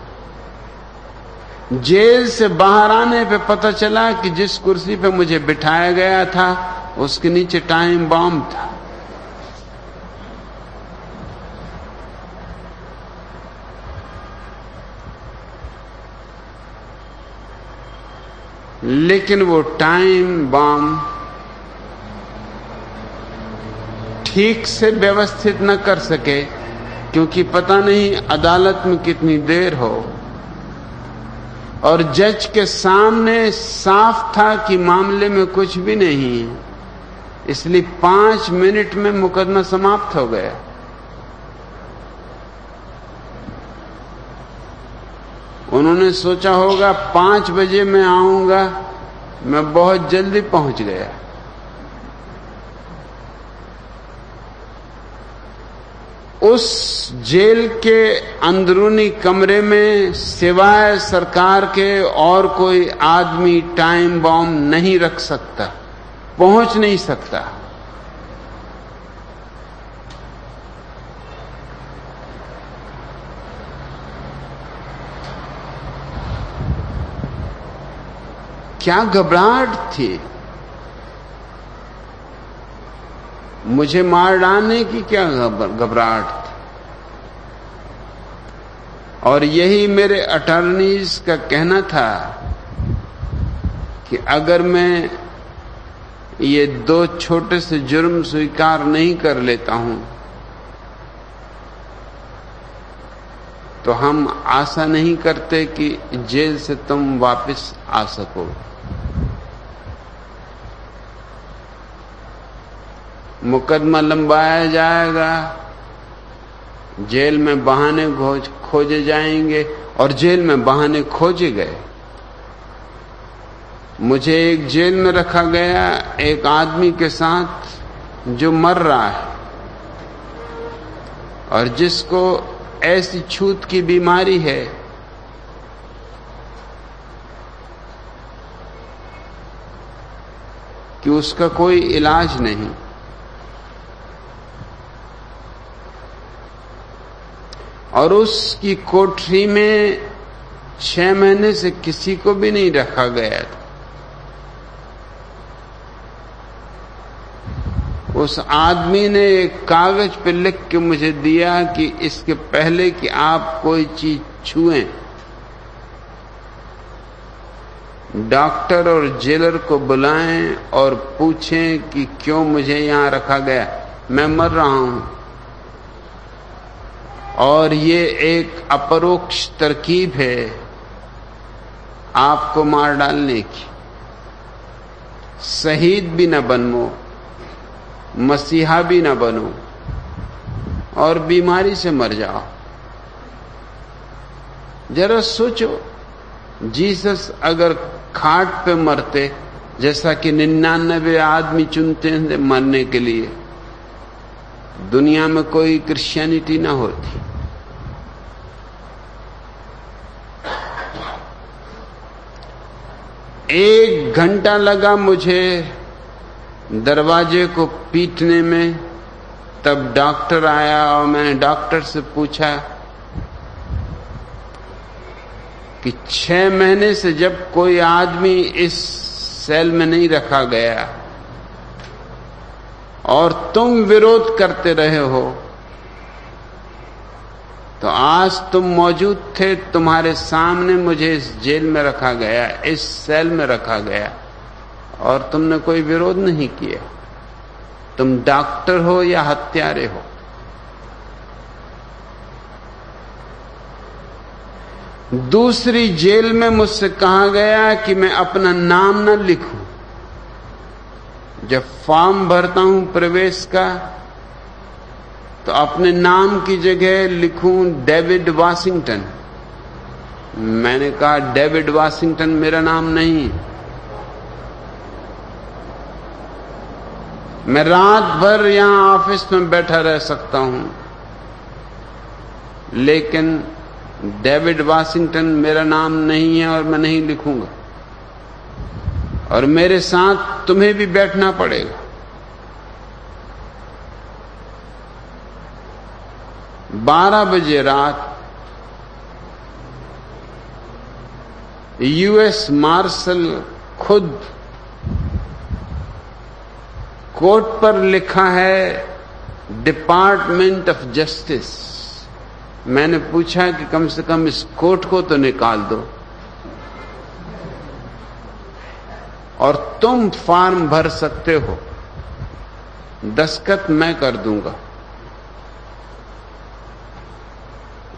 जेल से बाहर आने पे पता चला कि जिस कुर्सी पे मुझे बिठाया गया था उसके नीचे टाइम बॉम्ब था। लेकिन वो टाइम बॉम्ब ठीक से व्यवस्थित न कर सके, क्योंकि पता नहीं अदालत में कितनी देर हो, और जज के सामने साफ था कि मामले में कुछ भी नहीं है, इसलिए 5 मिनट में मुकदमा समाप्त हो गया। उन्होंने सोचा होगा 5 बजे मैं आऊंगा, मैं बहुत जल्दी पहुंच गया। उस जेल के अंदरूनी कमरे में सिवाय सरकार के और कोई आदमी टाइम बॉम्ब नहीं रख सकता, पहुंच नहीं सकता। क्या घबराहट थी, मुझे मार डालने की क्या घबराहट थी। और यही मेरे अटॉर्नीज का कहना था कि अगर मैं ये 2 छोटे से जुर्म स्वीकार नहीं कर लेता हूं तो हम आशा नहीं करते कि जेल से तुम वापस आ सको। मुकदमा लंबाया जाएगा, जेल में बहाने खोजे जाएंगे, और जेल में बहाने खोजे गए। मुझे एक जेल में रखा गया एक आदमी के साथ जो मर रहा है और जिसको ऐसी छूत की बीमारी है कि उसका कोई इलाज नहीं। और उसकी कोठरी में 6 महीने से किसी को भी नहीं रखा गया था। उस आदमी ने एक कागज पे लिख के मुझे दिया कि इसके पहले कि आप कोई चीज छुएं, डॉक्टर और जेलर को बुलाएं और पूछें कि क्यों मुझे यहां रखा गया, मैं मर रहा हूं। और ये एक अपरोक्ष तरकीब है आपको मार डालने की। शहीद भी न बनो, मसीहा भी न बनो, और बीमारी से मर जाओ। जरा सोचो, जीसस अगर खाट पे मरते, जैसा कि 99 आदमी चुनते हैं मरने के लिए, दुनिया में कोई क्रिश्चियनिटी ना होती। एक घंटा लगा मुझे दरवाजे को पीटने में, तब डॉक्टर आया और मैंने डॉक्टर से पूछा कि 6 महीने से जब कोई आदमी इस सेल में नहीं रखा गया और तुम विरोध करते रहे हो, तो आज तुम मौजूद थे, तुम्हारे सामने मुझे इस जेल में रखा गया, इस सेल में रखा गया, और तुमने कोई विरोध नहीं किया। तुम डॉक्टर हो या हत्यारे हो। दूसरी जेल में मुझसे कहा गया कि मैं अपना नाम न लिखूं। जब फॉर्म भरता हूं प्रवेश का, तो अपने नाम की जगह लिखूं डेविड वाशिंगटन। मैंने कहा डेविड वाशिंगटन मेरा नाम नहीं। मैं रात भर यहां ऑफिस में बैठा रह सकता हूं, लेकिन डेविड वाशिंगटन मेरा नाम नहीं है और मैं नहीं लिखूंगा। और मेरे साथ तुम्हें भी बैठना पड़ेगा। 12 बजे रात यूएस मार्शल खुद कोर्ट पर लिखा है डिपार्टमेंट ऑफ जस्टिस। मैंने पूछा कि कम से कम इस कोर्ट को तो निकाल दो, और तुम फॉर्म भर सकते हो, दस्तखत मैं कर दूंगा।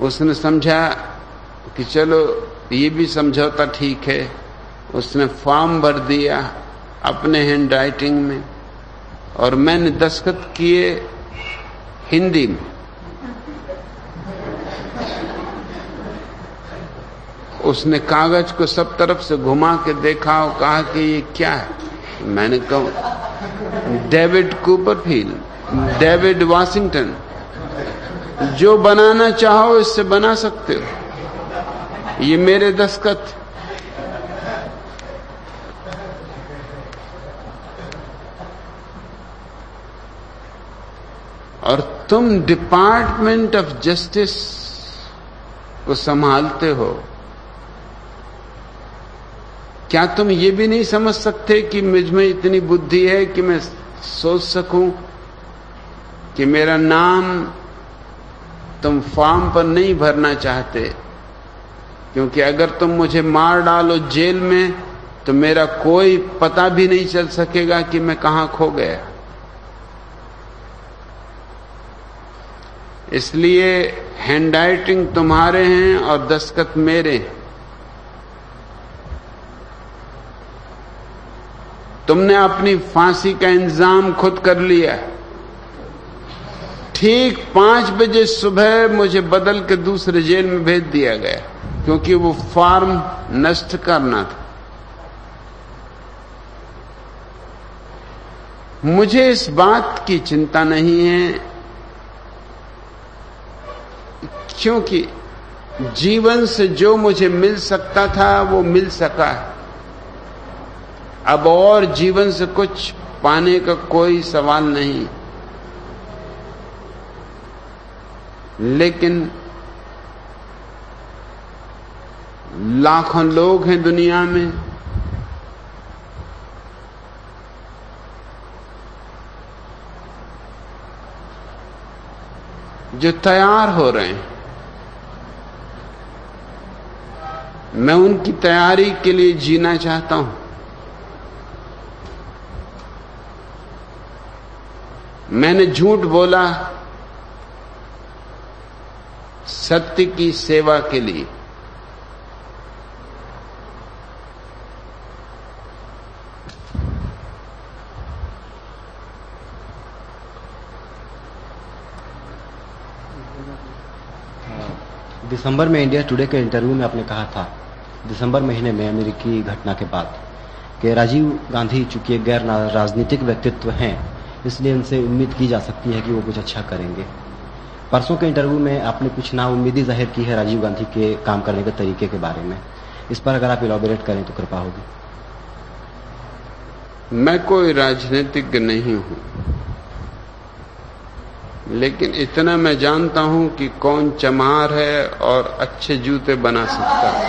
उसने समझा कि चलो ये भी समझौता ठीक है। उसने फॉर्म भर दिया अपने हैंड राइटिंग में, और मैंने दस्तखत किए हिंदी में। उसने कागज को सब तरफ से घुमा के देखा और कहा कि ये क्या है। मैंने कहा डेविड कूपरफील्ड, डेविड वाशिंगटन, जो बनाना चाहो इससे बना सकते हो, ये मेरे दस्तखत। और तुम डिपार्टमेंट ऑफ जस्टिस को संभालते हो। क्या तुम ये भी नहीं समझ सकते कि मुझ में इतनी बुद्धि है कि मैं सोच सकूं कि मेरा नाम तुम फॉर्म पर नहीं भरना चाहते, क्योंकि अगर तुम मुझे मार डालो जेल में तो मेरा कोई पता भी नहीं चल सकेगा कि मैं कहां खो गया। इसलिए हैंड राइटिंग तुम्हारे हैं और दस्तखत मेरे हैं। तुमने अपनी फांसी का इंतजाम खुद कर लिया। ठीक 5 बजे सुबह मुझे बदल के दूसरे जेल में भेज दिया गया, क्योंकि वो फॉर्म नष्ट करना था। मुझे इस बात की चिंता नहीं है, क्योंकि जीवन से जो मुझे मिल सकता था वो मिल सका है। अब और जीवन से कुछ पाने का कोई सवाल नहीं। लेकिन लाखों लोग हैं दुनिया में जो तैयार हो रहे हैं। मैं उनकी तैयारी के लिए जीना चाहता हूं। मैंने झूठ बोला सत्य की सेवा के लिए। दिसंबर में इंडिया टुडे के इंटरव्यू में आपने कहा था, दिसंबर महीने में अमेरिकी घटना के बाद, कि राजीव गांधी चूंकि गैर राजनीतिक व्यक्तित्व हैं, इसलिए उनसे उम्मीद की जा सकती है कि वो कुछ अच्छा करेंगे। परसों के इंटरव्यू में आपने कुछ नाउम्मीदी जाहिर की है राजीव गांधी के काम करने के तरीके के बारे में। इस पर अगर आप इलॉबरेट करें तो कृपा होगी। मैं कोई राजनीतिज्ञ नहीं हूं, लेकिन इतना मैं जानता हूं कि कौन चमार है और अच्छे जूते बना सकता है।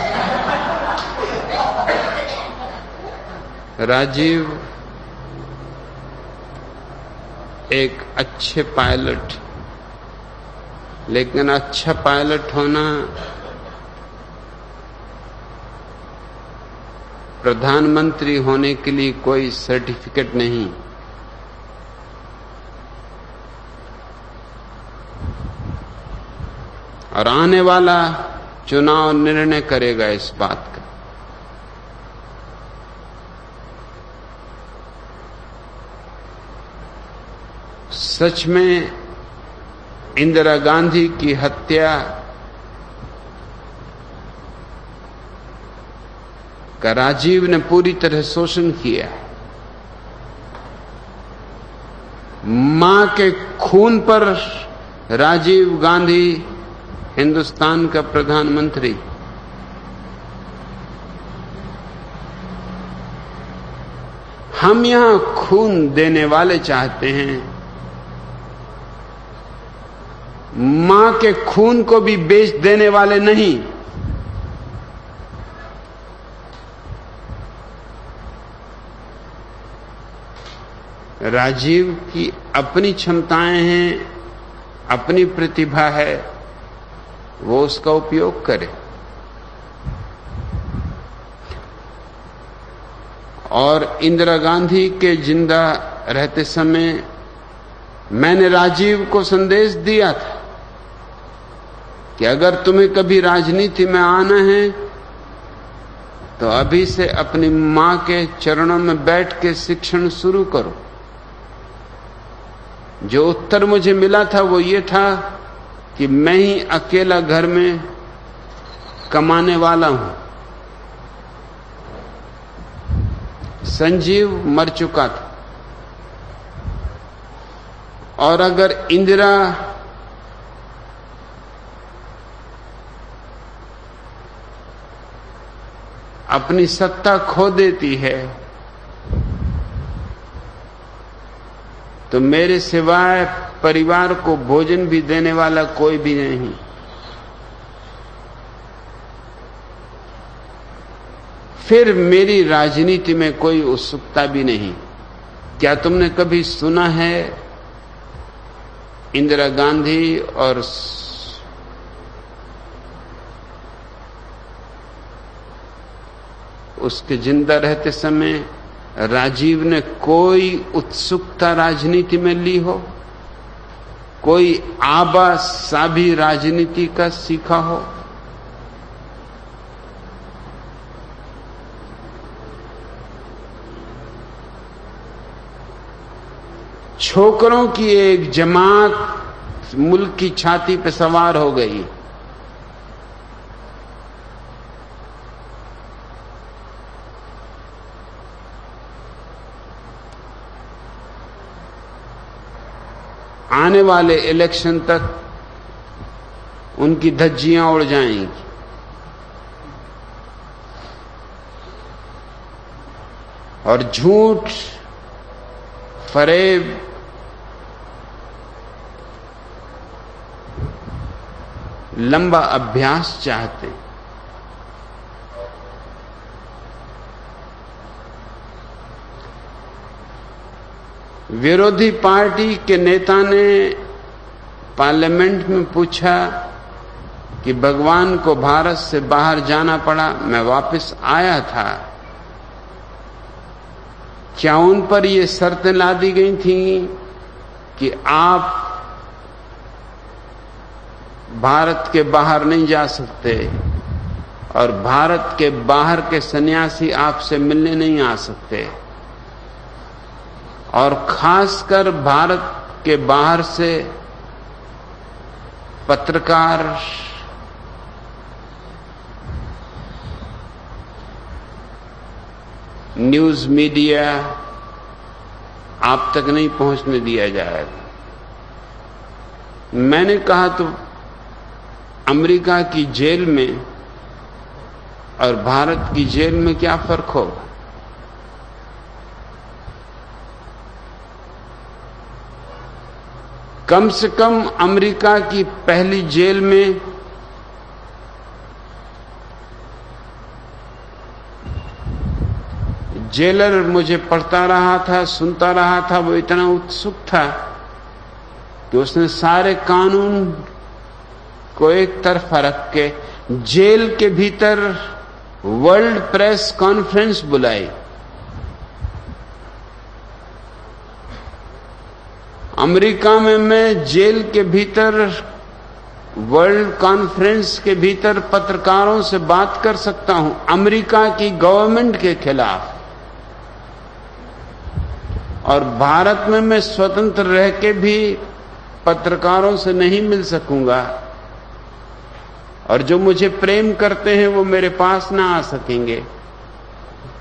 राजीव एक अच्छे पायलट, लेकिन अच्छा पायलट होना प्रधानमंत्री होने के लिए कोई सर्टिफिकेट नहीं। और आने वाला चुनाव निर्णय करेगा इस बात का। सच में इंदिरा गांधी की हत्या का राजीव ने पूरी तरह शोषण किया। मां के खून पर राजीव गांधी हिंदुस्तान का प्रधानमंत्री। हम यहां खून देने वाले चाहते हैं, मां के खून को भी बेच देने वाले नहीं। राजीव की अपनी क्षमताएं हैं, अपनी प्रतिभा है, वो उसका उपयोग करे। और इंदिरा गांधी के जिंदा रहते समय मैंने राजीव को संदेश दिया था कि अगर तुम्हें कभी राजनीति में आना है तो अभी से अपनी मां के चरणों में बैठ के शिक्षण शुरू करो। जो उत्तर मुझे मिला था वो ये था कि मैं ही अकेला घर में कमाने वाला हूं। संजीव मर चुका था और अगर इंदिरा अपनी सत्ता खो देती है तो मेरे सिवाय परिवार को भोजन भी देने वाला कोई भी नहीं। फिर मेरी राजनीति में कोई उत्सुकता भी नहीं। क्या तुमने कभी सुना है इंदिरा गांधी और उसके जिंदा रहते समय राजीव ने कोई उत्सुकता राजनीति में ली हो, कोई आबा सा भी राजनीति का सीखा हो? छोकरों की एक जमात मुल्क की छाती पर सवार हो गई। आने वाले इलेक्शन तक उनकी धज्जियां उड़ जाएंगी और झूठ, फरेब, लंबा अभ्यास चाहते। विरोधी पार्टी के नेता ने पार्लियामेंट में पूछा कि भगवान को भारत से बाहर जाना पड़ा, मैं वापस आया था, क्या उन पर ये शर्तें ला दी गई थी कि आप भारत के बाहर नहीं जा सकते और भारत के बाहर के सन्यासी आपसे मिलने नहीं आ सकते, और खासकर भारत के बाहर से पत्रकार, न्यूज मीडिया आप तक नहीं पहुंचने दिया जाएगा। मैंने कहा तो अमेरिका की जेल में और भारत की जेल में क्या फर्क होगा? कम से कम अमेरिका की पहली जेल में जेलर मुझे पढ़ता रहा था, सुनता रहा था, वो इतना उत्सुक था कि उसने सारे कानून को एक तरफ रख के जेल के भीतर वर्ल्ड प्रेस कॉन्फ्रेंस बुलाई। अमेरिका में मैं जेल के भीतर वर्ल्ड कॉन्फ्रेंस के भीतर पत्रकारों से बात कर सकता हूं अमेरिका की गवर्नमेंट के खिलाफ, और भारत में मैं स्वतंत्र रह के भी पत्रकारों से नहीं मिल सकूंगा, और जो मुझे प्रेम करते हैं वो मेरे पास ना आ सकेंगे,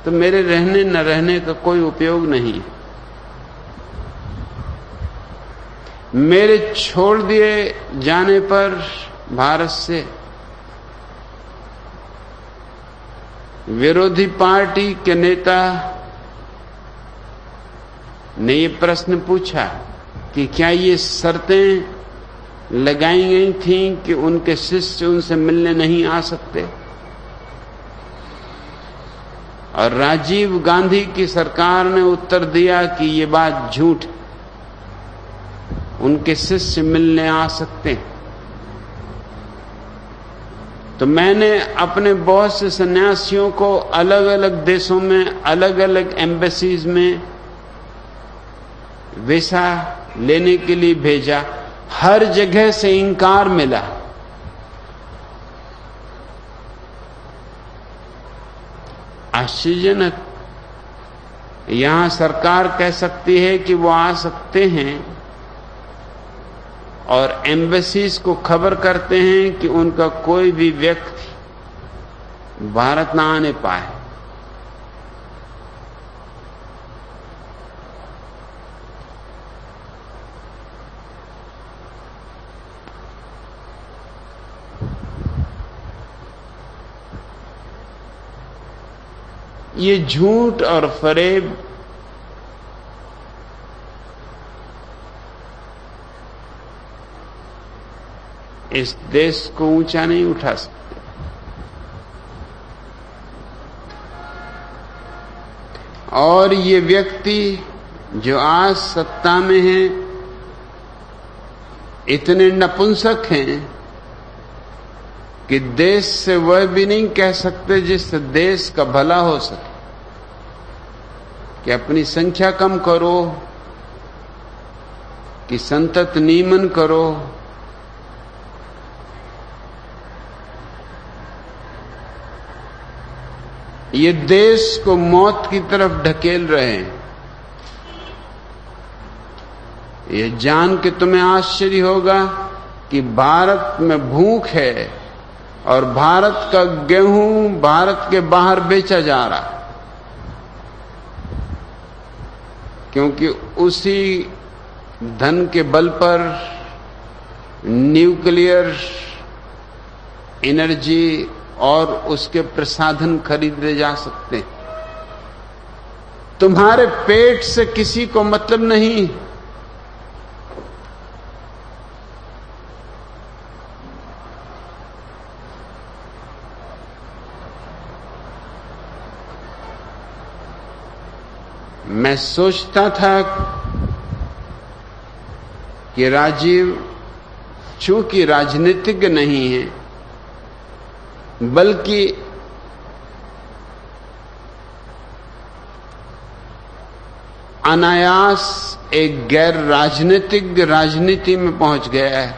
तो मेरे रहने न रहने का कोई उपयोग नहीं। मेरे छोड़ दिए जाने पर भारत से विरोधी पार्टी के नेता ने ये प्रश्न पूछा कि क्या ये शर्तें लगाई गई थी कि उनके शिष्य उनसे मिलने नहीं आ सकते, और राजीव गांधी की सरकार ने उत्तर दिया कि ये बात झूठ, उनके शिष्य मिलने आ सकते हैं। तो मैंने अपने बहुत से सन्यासियों को अलग अलग देशों में, अलग अलग एम्बेसीज में वीसा लेने के लिए भेजा। हर जगह से इंकार मिला। आश्चर्यजनक, यहां सरकार कह सकती है कि वो आ सकते हैं, और एम्बेसीज को खबर करते हैं कि उनका कोई भी व्यक्ति भारत ना आने पाए। ये झूठ और फरेब इस देश को ऊंचा नहीं उठा सकते। और ये व्यक्ति जो आज सत्ता में हैं इतने नपुंसक हैं कि देश से वह भी नहीं कह सकते जिससे देश का भला हो सके, कि अपनी संख्या कम करो, कि संतत नियमन करो। ये देश को मौत की तरफ ढकेल रहे हैं। ये जान के तुम्हें आश्चर्य होगा कि भारत में भूख है और भारत का गेहूं भारत के बाहर बेचा जा रहा है, क्योंकि उसी धन के बल पर न्यूक्लियर एनर्जी और उसके प्रसाधन खरीदे जा सकते हैं। तुम्हारे पेट से किसी को मतलब नहीं। मैं सोचता था कि राजीव चूंकि राजनीतिज्ञ नहीं है, बल्कि अनायास एक गैर राजनीतिक राजनीति में पहुंच गया है।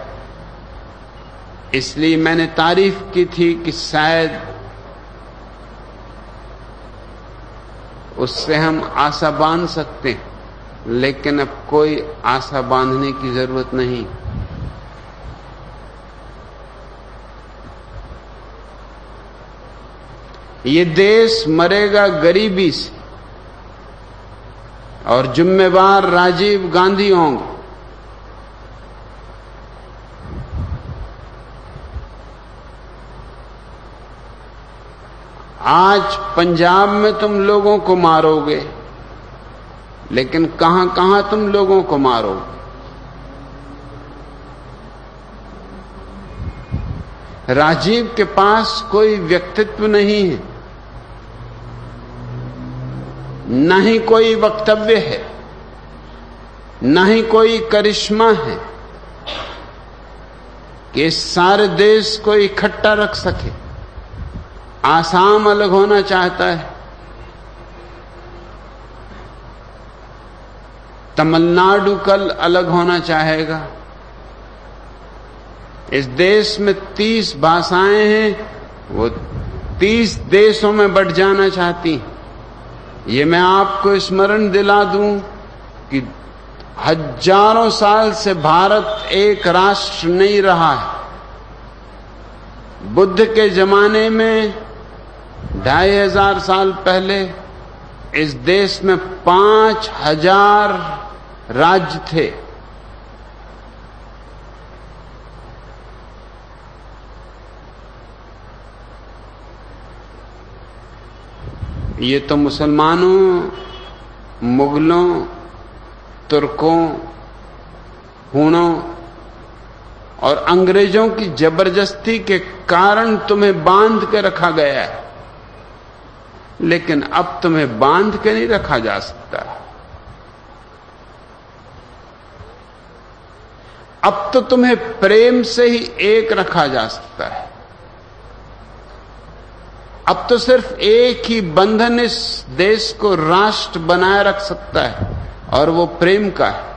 इसलिए मैंने तारीफ की थी कि शायद उससे हम आशा बांध सकते हैं, लेकिन अब कोई आशा बांधने की जरूरत नहीं। ये देश मरेगा गरीबी से, और जिम्मेवार राजीव गांधी होंगे। आज पंजाब में तुम लोगों को मारोगे, लेकिन कहां कहां तुम लोगों को मारोगे? राजीव के पास कोई व्यक्तित्व नहीं है, न ही कोई वक्तव्य है, न ही कोई करिश्मा है कि इस सारे देश को इकट्ठा रख सके। आसाम अलग होना चाहता है, तमिलनाडु कल अलग होना चाहेगा। इस देश में 30 भाषाएं हैं, वो 30 देशों में बंट जाना चाहती हैं। ये मैं आपको स्मरण दिला दूं कि हजारों साल से भारत एक राष्ट्र नहीं रहा है। बुद्ध के जमाने में 2500 साल पहले इस देश में 5000 राज्य थे। ये तो मुसलमानों, मुगलों, तुर्कों, हूणों और अंग्रेजों की जबरदस्ती के कारण तुम्हें बांध के रखा गया है, लेकिन अब तुम्हें बांध के नहीं रखा जा सकता। अब तो तुम्हें प्रेम से ही एक रखा जा सकता है। अब तो सिर्फ एक ही बंधन इस देश को राष्ट्र बनाए रख सकता है, और वो प्रेम का है।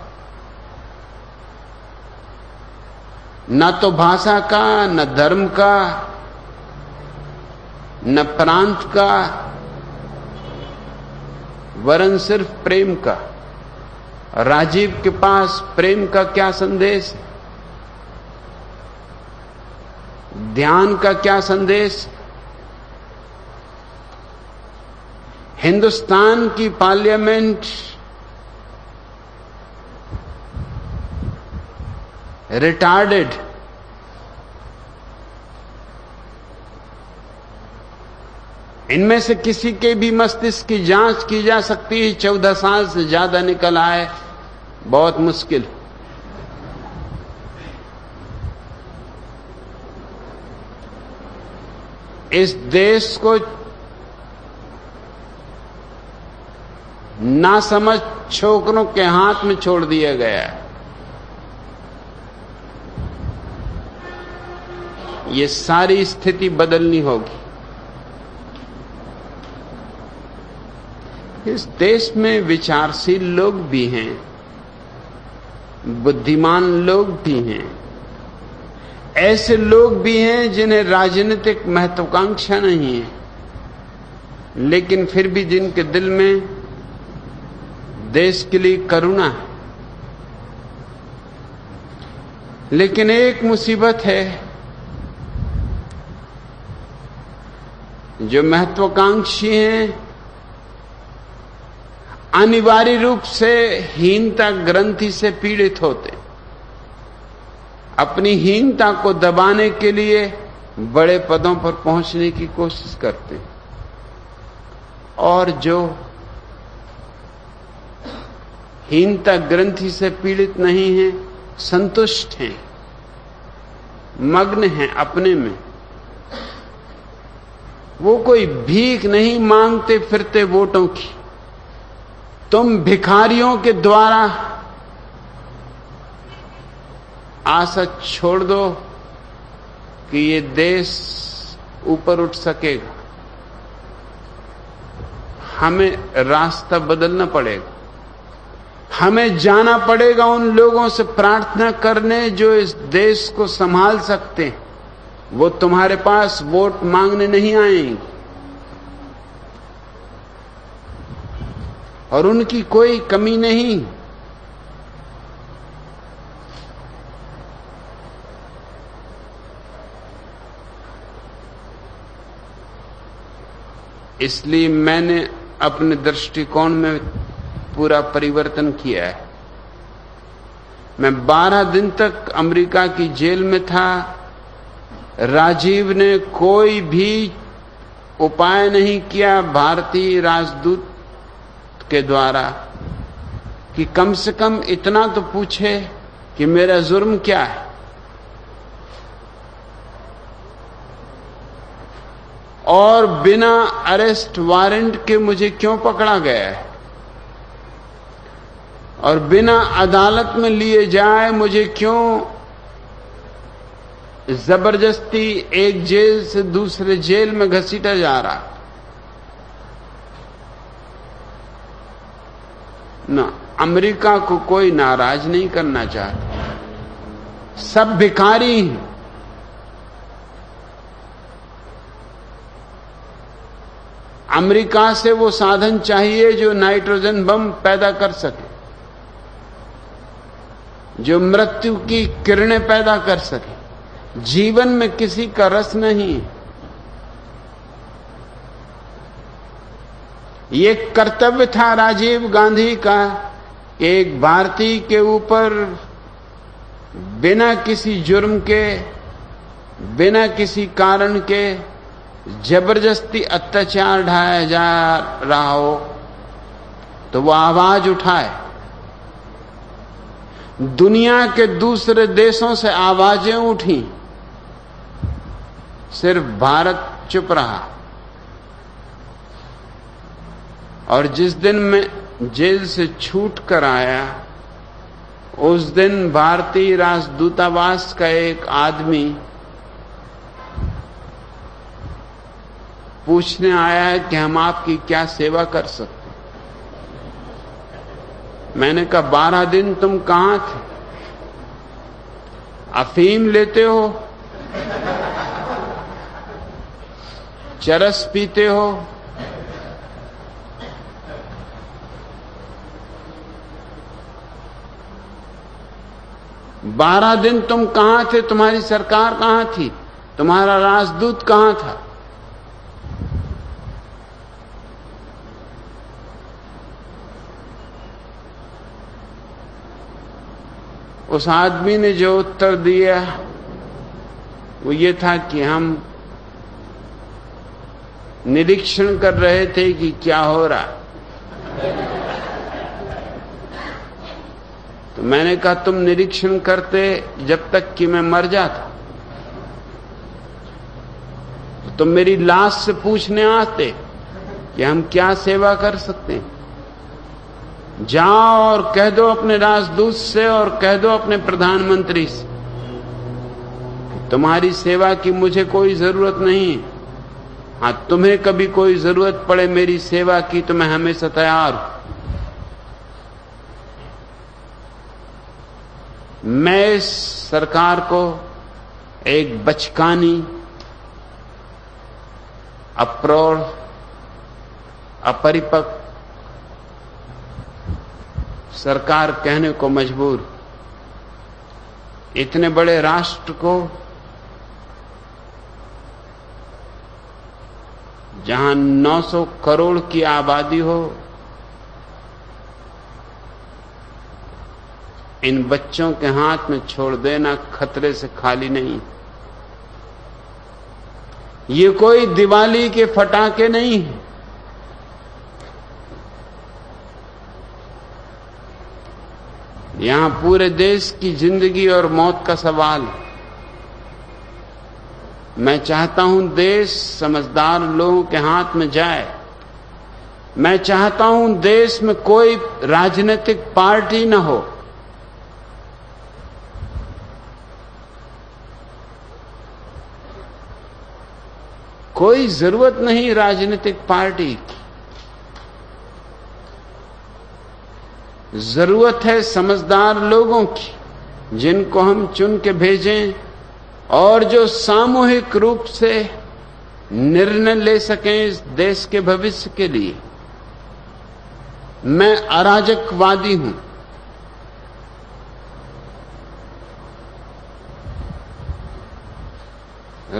न तो भाषा का, न धर्म का, न प्रांत का, वरन सिर्फ प्रेम का। राजीव के पास प्रेम का क्या संदेश है? ध्यान का क्या संदेश? हिंदुस्तान की पार्लियामेंट रिटार्डेड, इनमें से किसी के भी मस्तिष्क की जांच की जा सकती है। 14 साल से ज्यादा निकल आए, बहुत मुश्किल। इस देश को नासमझ छोकरों के हाथ में छोड़ दिया गया है। ये सारी स्थिति बदलनी होगी। इस देश में विचारशील लोग भी हैं, बुद्धिमान लोग भी हैं, ऐसे लोग भी हैं जिन्हें राजनीतिक महत्वाकांक्षा नहीं है, लेकिन फिर भी जिनके दिल में देश के लिए करुणा है। लेकिन एक मुसीबत है, जो महत्वाकांक्षी हैं अनिवार्य रूप से हीनता ग्रंथि से पीड़ित होते, अपनी हीनता को दबाने के लिए बड़े पदों पर पहुंचने की कोशिश करते हैं, और जो हीनता ग्रंथि से पीड़ित नहीं है, संतुष्ट हैं, मग्न हैं अपने में, वो कोई भीख नहीं मांगते फिरते वोटों की। तुम भिखारियों के द्वारा आशा छोड़ दो कि ये देश ऊपर उठ सकेगा। हमें रास्ता बदलना पड़ेगा, हमें जाना पड़ेगा उन लोगों से प्रार्थना करने जो इस देश को संभाल सकते हैं। वो तुम्हारे पास वोट मांगने नहीं आएंगे, और उनकी कोई कमी नहीं। इसलिए मैंने अपने दृष्टिकोण में पूरा परिवर्तन किया है। मैं 12 दिन तक अमेरिका की जेल में था। राजीव ने कोई भी उपाय नहीं किया भारतीय राजदूत के द्वारा कि कम से कम इतना तो पूछे कि मेरा जुर्म क्या है। और बिना अरेस्ट वारंट के मुझे क्यों पकड़ा गया है, और बिना अदालत में लिए जाए मुझे क्यों जबरदस्ती एक जेल से दूसरे जेल में घसीटा जा रहा। ना, अमेरिका को कोई नाराज नहीं करना चाहता, सब भिखारी हैं। अमेरिका से वो साधन चाहिए जो नाइट्रोजन बम पैदा कर सके, जो मृत्यु की किरणें पैदा कर सके। जीवन में किसी का रस नहीं। ये कर्तव्य था राजीव गांधी का कि एक भारतीय के ऊपर बिना किसी जुर्म के, बिना किसी कारण के जबरदस्ती अत्याचार ढाया जा रहा हो तो वो आवाज उठाए। दुनिया के दूसरे देशों से आवाजें उठी, सिर्फ भारत चुप रहा। और जिस दिन मैं जेल से छूट कर आया, उस दिन भारतीय राजदूतावास का एक आदमी पूछने आया है कि हम आपकी क्या सेवा कर सकते। मैंने कहा 12 दिन तुम कहां थे? अफीम लेते हो, चरस पीते हो, बारह दिन तुम कहां थे? तुम्हारी सरकार कहां थी? तुम्हारा राजदूत कहां था? उस आदमी ने जो उत्तर दिया वो ये था कि हम निरीक्षण कर रहे थे कि क्या हो रहा। तो मैंने कहा तुम निरीक्षण करते जब तक कि मैं मर जाता, तो तुम मेरी लाश से पूछने आते कि हम क्या सेवा कर सकते हैं। जाओ और कह दो अपने राजदूत से और कह दो अपने प्रधानमंत्री से, तुम्हारी सेवा की मुझे कोई जरूरत नहीं है। हाँ, तुम्हें कभी कोई जरूरत पड़े मेरी सेवा की तो मैं हमेशा तैयार हूं। मैं इस सरकार को एक बचकानी, अप्रौढ़, अपरिपक्व सरकार कहने को मजबूर। इतने बड़े राष्ट्र को, जहां 900 करोड़ की आबादी हो, इन बच्चों के हाथ में छोड़ देना खतरे से खाली नहीं। ये कोई दिवाली के फटाके नहीं है। यहां पूरे देश की जिंदगी और मौत का सवाल है। मैं चाहता हूं देश समझदार लोगों के हाथ में जाए। मैं चाहता हूं देश में कोई राजनीतिक पार्टी न हो। कोई जरूरत नहीं राजनीतिक पार्टी की। जरूरत है समझदार लोगों की, जिनको हम चुन के भेजें और जो सामूहिक रूप से निर्णय ले सकें इस देश के भविष्य के लिए। मैं अराजकवादी हूं।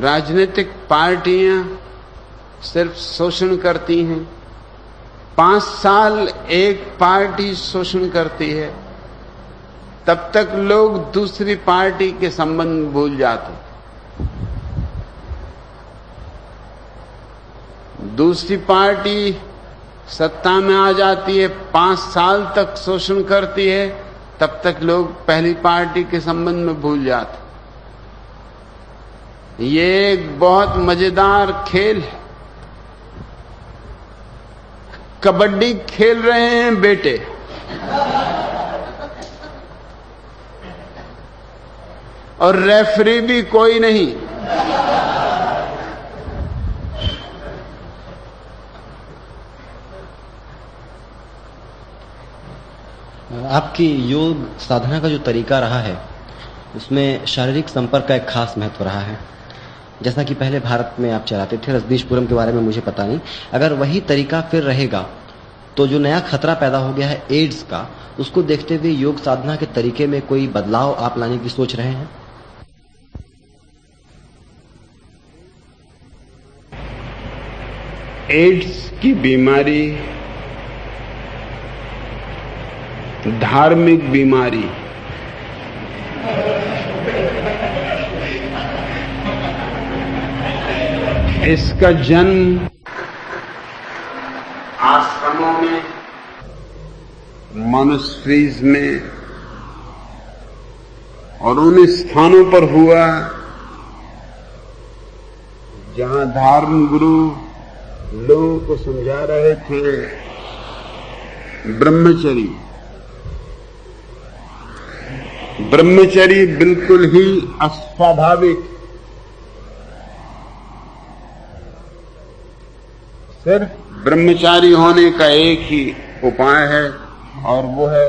राजनीतिक पार्टियां सिर्फ शोषण करती हैं। 5 साल एक पार्टी शोषण करती है, तब तक लोग दूसरी पार्टी के संबंध भूल जाते। दूसरी पार्टी सत्ता में आ जाती है, 5 साल तक शोषण करती है, तब तक लोग पहली पार्टी के संबंध में भूल जाते। ये एक बहुत मजेदार खेल है। कबड्डी खेल रहे हैं बेटे, और रेफरी भी कोई नहीं। आपकी योग साधना का जो तरीका रहा है, उसमें शारीरिक संपर्क का एक खास महत्व रहा है। जैसा कि पहले भारत में आप चलाते थे, रजनीशपुरम के बारे में मुझे पता नहीं, अगर वही तरीका फिर रहेगा तो जो नया खतरा पैदा हो गया है एड्स का, उसको देखते हुए योग साधना के तरीके में कोई बदलाव आप लाने की सोच रहे हैं? एड्स की बीमारी धार्मिक बीमारी। इसका जन्म आश्रमों में, मॉनेस्ट्रीज में, और उन स्थानों पर हुआ जहां धर्म गुरु लोगों को समझा रहे थे ब्रह्मचर्य बिल्कुल ही अस्वाभाविक, सिर्फ ब्रह्मचारी होने का एक ही उपाय है और वो है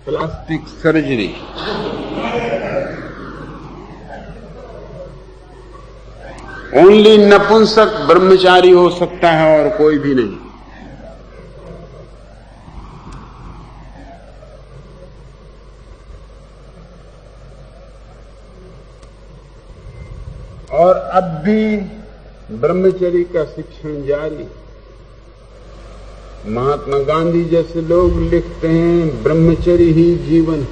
प्लास्टिक सर्जरी। ओनली नपुंसक ब्रह्मचारी हो सकता है और कोई भी नहीं। और अब भी ब्रह्मचर्य का शिक्षण जारी। महात्मा गांधी जैसे लोग लिखते हैं ब्रह्मचर्य ही जीवन,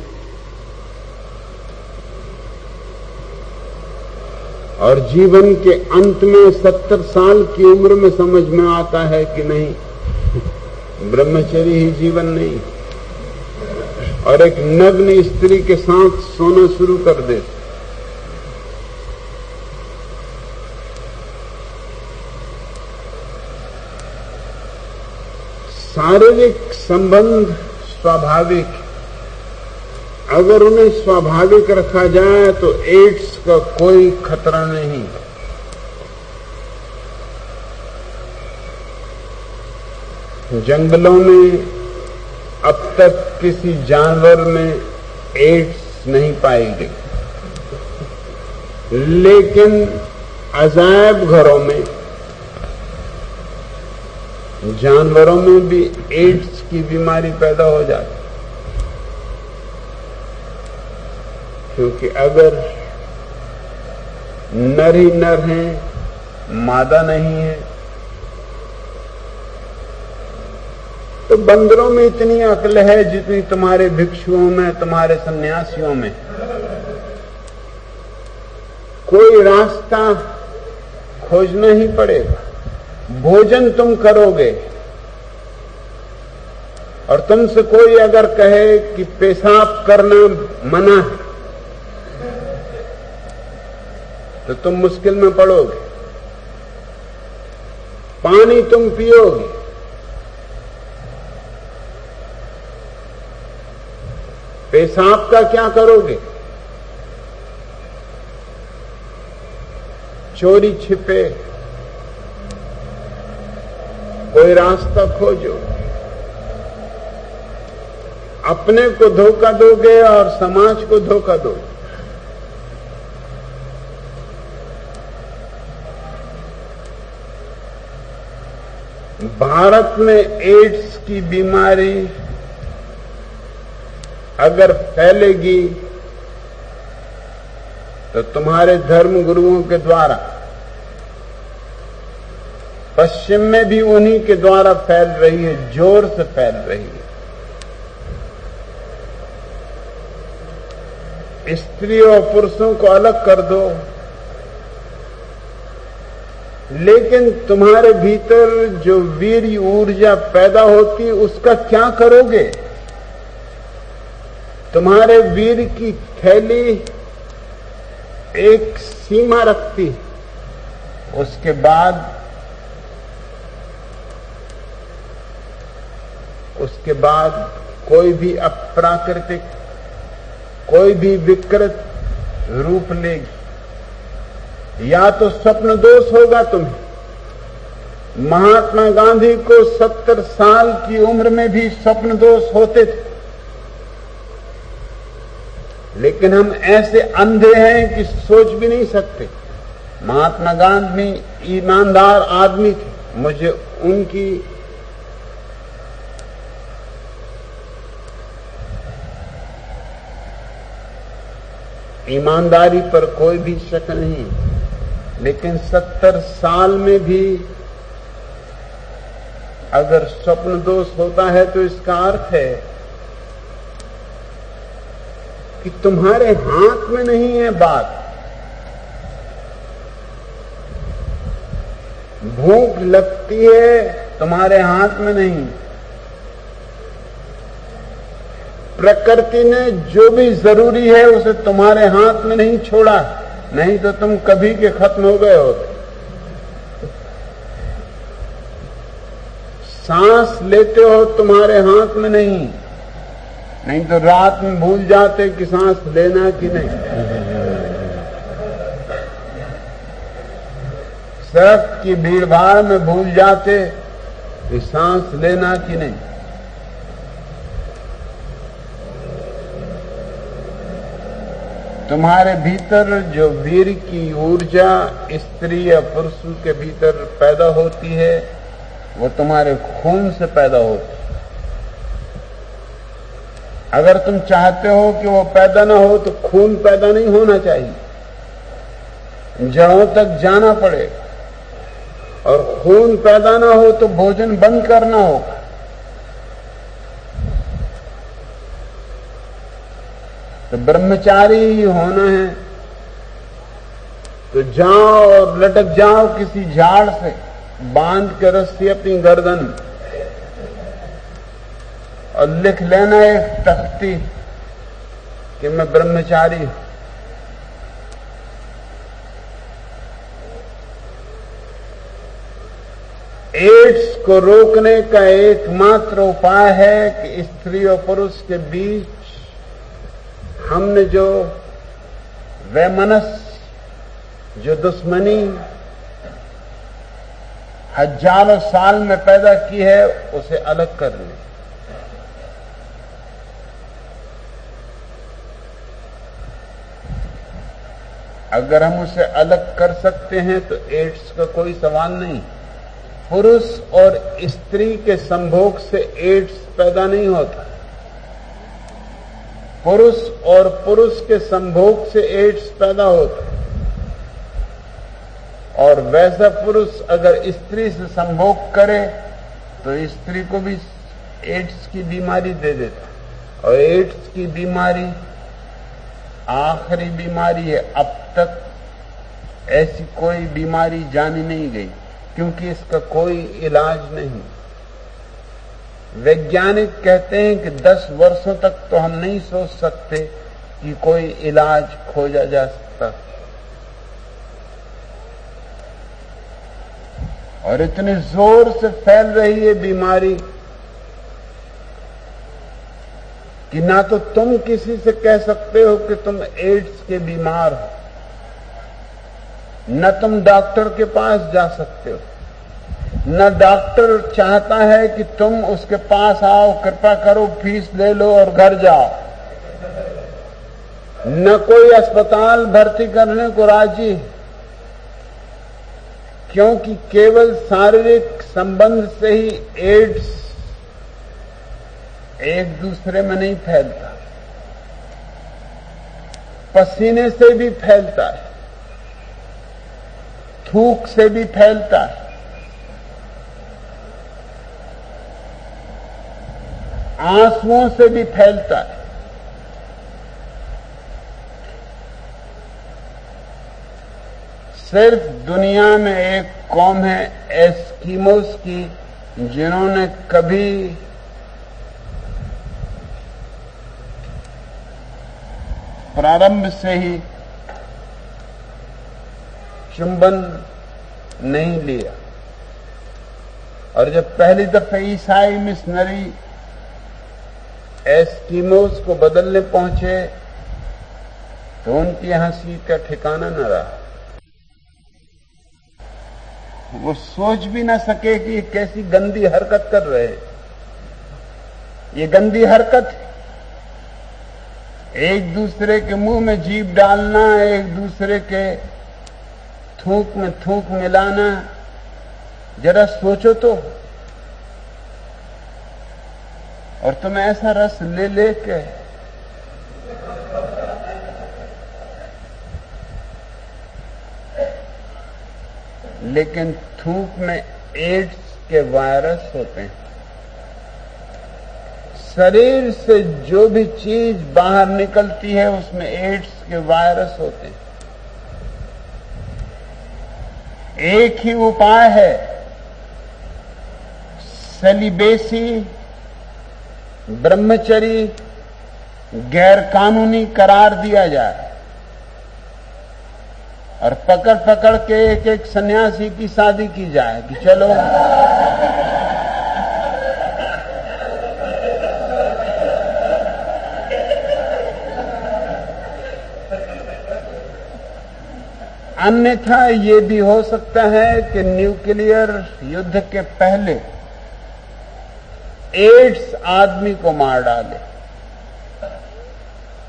और जीवन के अंत में 70 साल की उम्र में समझ में आता है कि नहीं, ब्रह्मचर्य ही जीवन नहीं, और एक नग्न स्त्री के साथ सोना शुरू कर दे। शारीरिक संबंध स्वाभाविक, अगर उन्हें स्वाभाविक रखा जाए तो एड्स का कोई खतरा नहीं। जंगलों में अब तक किसी जानवर में एड्स नहीं पाई गई, लेकिन अजायब घरों में जानवरों में भी एड्स की बीमारी पैदा हो जाती, क्योंकि अगर नर ही नर हैं, मादा नहीं है, तो बंदरों में इतनी अक्ल है जितनी तुम्हारे भिक्षुओं में, तुम्हारे सन्यासियों में। कोई रास्ता खोजना ही पड़ेगा। भोजन तुम करोगे और तुमसे कोई अगर कहे कि पेशाब करना मना है तो तुम मुश्किल में पड़ोगे। पानी तुम पियोगे, पेशाब का क्या करोगे? चोरी छिपे कोई रास्ता खोजो। अपने को धोखा दोगे और समाज को धोखा दोगे। भारत में एड्स की बीमारी अगर फैलेगी तो तुम्हारे धर्म गुरुओं के द्वारा, पश्चिम में भी उन्हीं के द्वारा फैल रही है, जोर से फैल रही है। स्त्री और पुरुषों को अलग कर दो, लेकिन तुम्हारे भीतर जो वीर ऊर्जा पैदा होती है उसका क्या करोगे? तुम्हारे वीर की थैली एक सीमा रखती, उसके बाद कोई भी अप्राकृतिक, कोई भी विकृत रूप लेगी। या तो स्वप्न दोष होगा तुम्हें। महात्मा गांधी को 70 साल की उम्र में भी स्वप्न दोष होते थे, लेकिन हम ऐसे अंधे हैं कि सोच भी नहीं सकते। महात्मा गांधी ईमानदार आदमी थे। मुझे उनकी ईमानदारी पर कोई भी शक नहीं, लेकिन 70 साल में भी अगर स्वप्न दोष होता है तो इसका अर्थ है कि तुम्हारे हाथ में नहीं है बात। भूख लगती है, तुम्हारे हाथ में नहीं। प्रकृति ने जो भी जरूरी है उसे तुम्हारे हाथ में नहीं छोड़ा, नहीं तो तुम कभी के खत्म हो गए होते। सांस लेते हो तुम्हारे हाथ में नहीं तो रात में भूल जाते कि सांस लेना कि नहीं। सड़क की भीड़भाड़ में भूल जाते कि सांस लेना कि नहीं। तुम्हारे भीतर जो वीर की ऊर्जा स्त्री या पुरुष के भीतर पैदा होती है वो तुम्हारे खून से पैदा होती है। अगर तुम चाहते हो कि वो पैदा ना हो तो खून पैदा नहीं होना चाहिए, जड़ों तक जाना पड़ेगा। और खून पैदा ना हो तो भोजन बंद करना होगा। तो ब्रह्मचारी ही होना है तो जाओ और लटक जाओ किसी झाड़ से, बांध के रस्सी अपनी गर्दन और लिख लेना एक तख्ती कि मैं ब्रह्मचारी हूं। एड्स को रोकने का एकमात्र उपाय है कि स्त्री और पुरुष के बीच हमने जो वैमनस्य, जो दुश्मनी हजारों साल में पैदा की है उसे अलग कर लें। अगर हम उसे अलग कर सकते हैं तो एड्स का कोई सवाल नहीं। पुरुष और स्त्री के संभोग से एड्स पैदा नहीं होता, पुरुष और पुरुष के संभोग से एड्स पैदा होता। और वैसा पुरुष अगर स्त्री से संभोग करे तो स्त्री को भी एड्स की बीमारी दे देता। और एड्स की बीमारी आखिरी बीमारी है। अब तक ऐसी कोई बीमारी जानी नहीं गई क्योंकि इसका कोई इलाज नहीं। वैज्ञानिक कहते हैं कि 10 वर्षों तक तो हम नहीं सोच सकते कि कोई इलाज खोजा जा सकता। और इतने जोर से फैल रही है बीमारी कि ना तो तुम किसी से कह सकते हो कि तुम एड्स के बीमार हो, न तुम डॉक्टर के पास जा सकते हो, न डॉक्टर चाहता है कि तुम उसके पास आओ, कृपा करो, फीस ले लो और घर जाओ। न कोई अस्पताल भर्ती करने को राजी, क्योंकि केवल शारीरिक संबंध से ही एड्स एक दूसरे में नहीं फैलता, पसीने से भी फैलता है, थूक से भी फैलता है, आंसुओं से भी फैलता है। सिर्फ दुनिया में एक कौम है एस्किमोस की जिन्होंने कभी प्रारंभ से ही चुंबन नहीं लिया। और जब पहली दफे ईसाई मिशनरी एस्किमोस को बदलने पहुंचे तो उनकी हंसी का ठिकाना न रहा। वो सोच भी ना सके कि ये कैसी गंदी हरकत कर रहे हैं। ये गंदी हरकत है, एक दूसरे के मुंह में जीभ डालना, एक दूसरे के थूक में थूक मिलाना। जरा सोचो तो। और तुम ऐसा रस ले लेके लेकिन थूक में एड्स के वायरस होते हैं। शरीर से जो भी चीज बाहर निकलती है उसमें एड्स के वायरस होते हैं। एक ही उपाय है, सेलिबेसी, ब्रह्मचरी गैर कानूनी करार दिया जाए और पकड़ पकड़ के एक एक सन्यासी की शादी की जाए कि चलो अन्यथा ये भी हो सकता है कि न्यूक्लियर युद्ध के पहले एड्स आदमी को मार डाले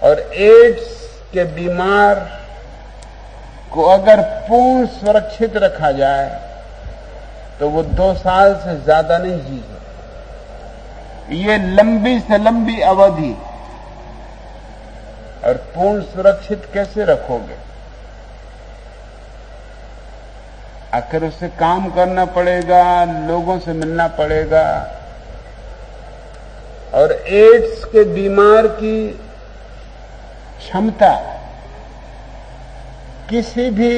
और एड्स के बीमार को अगर पूर्ण सुरक्षित रखा जाए तो वो 2 साल से ज्यादा नहीं जी सकते। ये लंबी से लंबी अवधि और पूर्ण सुरक्षित कैसे रखोगे? आखिर उससे काम करना पड़ेगा, लोगों से मिलना पड़ेगा और एड्स के बीमार की क्षमता किसी भी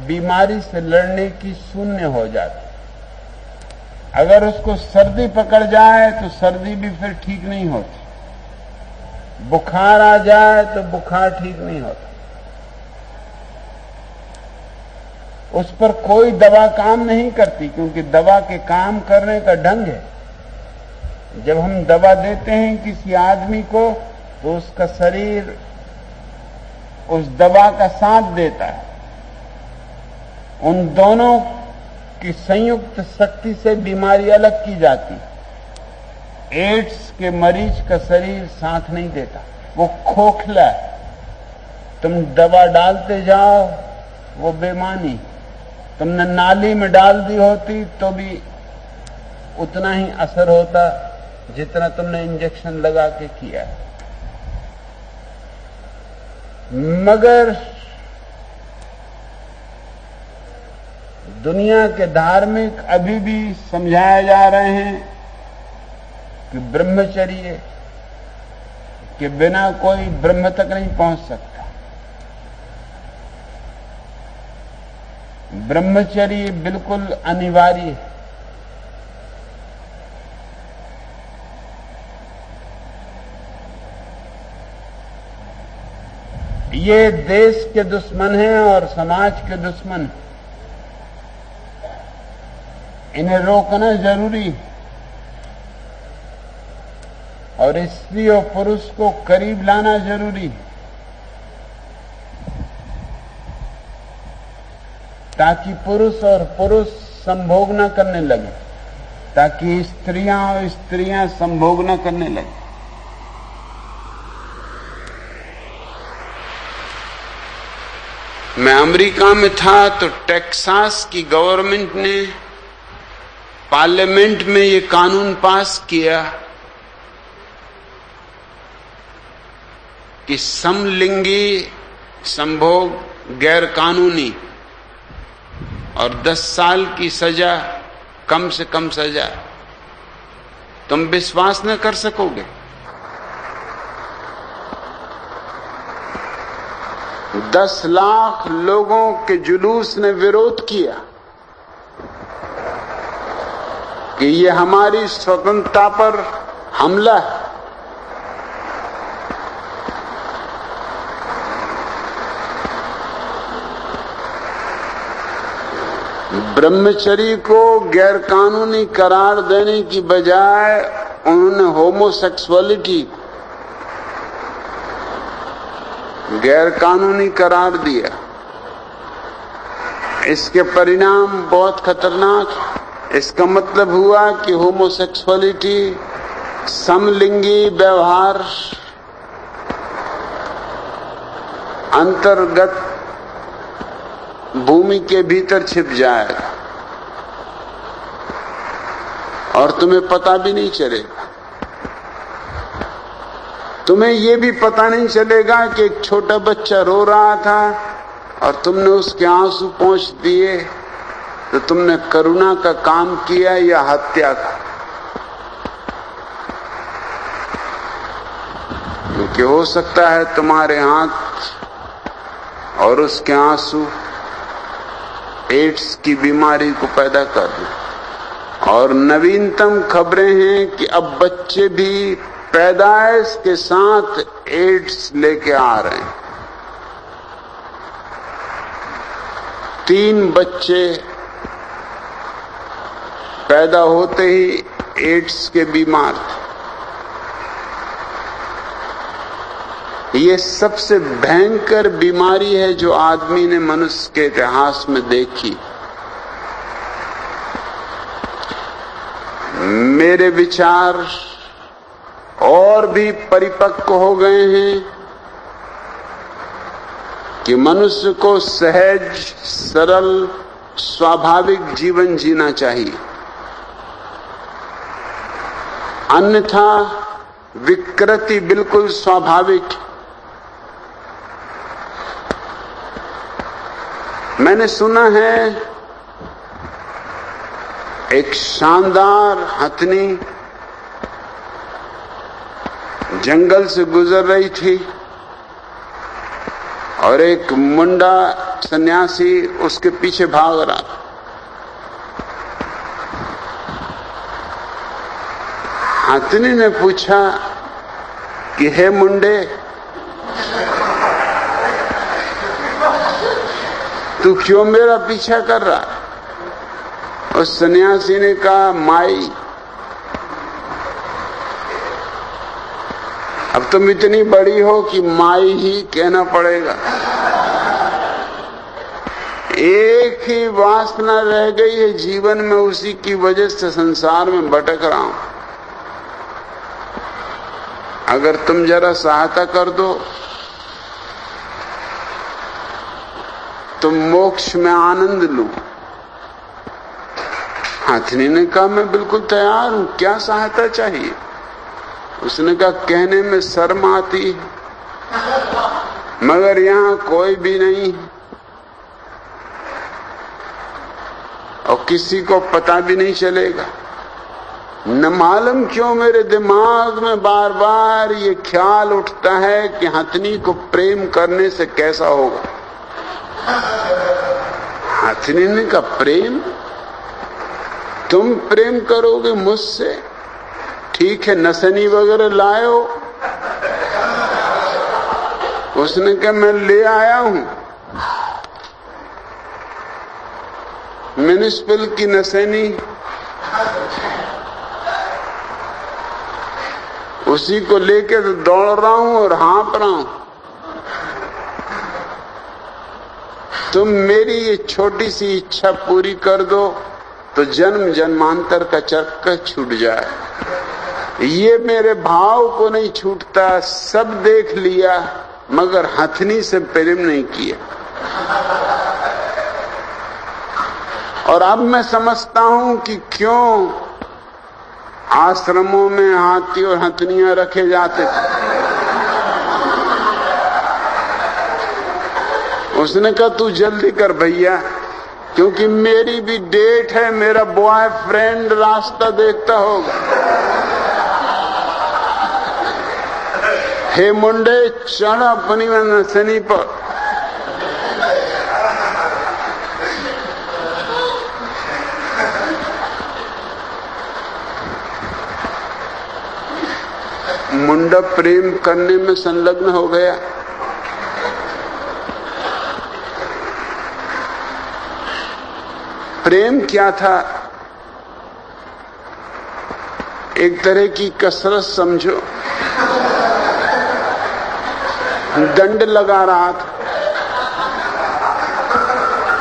बीमारी से लड़ने की शून्य हो जाती। अगर उसको सर्दी पकड़ जाए तो सर्दी भी फिर ठीक नहीं होती, बुखार आ जाए तो बुखार ठीक नहीं होता, उस पर कोई दवा काम नहीं करती क्योंकि दवा के काम करने का ढंग है। जब हम दवा देते हैं किसी आदमी को तो उसका शरीर उस दवा का साथ देता है, उन दोनों की संयुक्त शक्ति से बीमारी अलग की जाती। एड्स के मरीज का शरीर साथ नहीं देता, वो खोखला है, तुम दवा डालते जाओ वो बेमानी, तुमने नाली में डाल दी होती तो भी उतना ही असर होता जितना तुमने इंजेक्शन लगा के किया है। मगर दुनिया के धार्मिक अभी भी समझाए जा रहे हैं कि ब्रह्मचर्य के बिना कोई ब्रह्म तक नहीं पहुंच सकता। ब्रह्मचर्य बिल्कुल अनिवार्य है। ये देश के दुश्मन हैं और समाज के दुश्मन हैं, इन्हें रोकना जरूरी है और स्त्री और पुरुष को करीब लाना जरूरी है ताकि पुरुष और पुरुष संभोग न करने लगे, ताकि स्त्रियां और स्त्रियां संभोग न करने लगे। मैं अमेरिका में था तो टेक्सास की गवर्नमेंट ने पार्लियामेंट में ये कानून पास किया कि समलिंगी संभोग गैर कानूनी और 10 साल की सजा, कम से कम सजा। तुम विश्वास न कर सकोगे, 10 लाख लोगों के जुलूस ने विरोध किया कि ये हमारी स्वतंत्रता पर हमला है। ब्रह्मचर्य को गैर कानूनी करार देने की बजाय उन्होंने होमोसेक्सुअलिटी गैर कानूनी करार दिया। इसके परिणाम बहुत खतरनाक। इसका मतलब हुआ कि होमोसेक्सुअलिटी, समलिंगी व्यवहार अंतर्गत भूमि के भीतर छिप जाएगा और तुम्हें पता भी नहीं चलेगा। तुम्हें यह भी पता नहीं चलेगा कि एक छोटा बच्चा रो रहा था और तुमने उसके आंसू पोंछ दिए तो तुमने करुणा का काम किया या हत्या का। क्योंकि हो सकता है तुम्हारे हाथ और उसके आंसू एड्स की बीमारी को पैदा कर दें। और नवीनतम खबरें हैं कि अब बच्चे भी पैदाइश के साथ एड्स लेके आ रहे हैं। 3 बच्चे पैदा होते ही एड्स के बीमार थे। ये सबसे भयंकर बीमारी है जो आदमी ने मनुष्य के इतिहास में देखी। मेरे विचार और भी परिपक्व हो गए हैं कि मनुष्य को सहज, सरल, स्वाभाविक जीवन जीना चाहिए, अन्यथा विकृति बिल्कुल स्वाभाविक। मैंने सुना है एक शानदार हथनी जंगल से गुजर रही थी और एक मुंडा सन्यासी उसके पीछे भाग रहा था। हथनी ने पूछा कि हे मुंडे, तू क्यों मेरा पीछा कर रहा है? उस सन्यासी ने कहा, माई, अब तुम इतनी बड़ी हो कि माई ही कहना पड़ेगा। एक ही वासना रह गई है जीवन में, उसी की वजह से संसार में भटक रहा हूं। अगर तुम जरा सहायता कर दो तो मोक्ष में आनंद लूं। हथनी ने कहा, मैं बिल्कुल तैयार हूं, क्या सहायता चाहिए? उसने कहा, कहने में शर्म आती है मगर यहां कोई भी नहीं है और किसी को पता भी नहीं चलेगा। न मालूम क्यों मेरे दिमाग में बार बार ये ख्याल उठता है कि हथनी को प्रेम करने से कैसा होगा। हथनी ने कहा, प्रेम? तुम प्रेम करोगे मुझसे? ठीक है, नसनी वगैरह लायो। उसने कहा, मैं ले आया हूं, म्युनिसिपल की नसनी, उसी को लेके तो दौड़ रहा हूं और हाँप रहा हूं। तुम मेरी ये छोटी सी इच्छा पूरी कर दो तो जन्म जन्मांतर का चक्कर छूट जाए। ये मेरे भाव को नहीं छूटता, सब देख लिया मगर हथनी से प्रेम नहीं किया। और अब मैं समझता हूं कि क्यों आश्रमों में हाथी और हथनियां रखे जाते थे। उसने कहा, तू जल्दी कर भैया, क्योंकि मेरी भी डेट है, मेरा बॉयफ्रेंड रास्ता देखता होगा। हे मुंडे, चढ़ अपनी नसनी पर। मुंडा प्रेम करने में संलग्न हो गया। प्रेम क्या था? एक तरह की कसरत समझो। दंड लगा रहा था,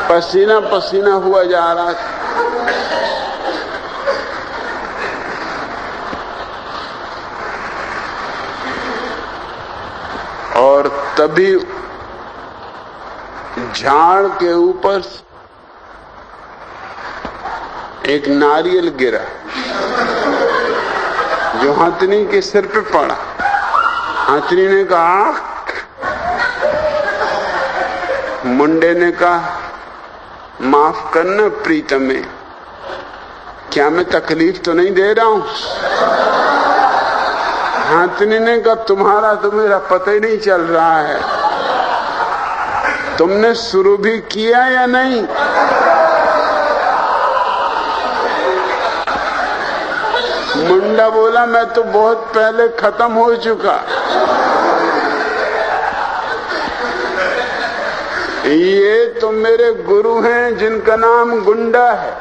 पसीना पसीना हुआ जा रहा था। और तभी झाड़ के ऊपर एक नारियल गिरा जो हथनी के सिर पे पड़ा। हथनी ने कहा, मुंडे ने कहा, माफ करना प्रीतमे, क्या मैं तकलीफ तो नहीं दे रहा हूं? हथनी ने कहा, तुम्हारा तो मेरा पता ही नहीं चल रहा है, तुमने शुरू भी किया या नहीं? मुंडा गुंडा बोला, मैं तो बहुत पहले खत्म हो चुका। ये तो मेरे गुरु हैं जिनका नाम गुंडा है,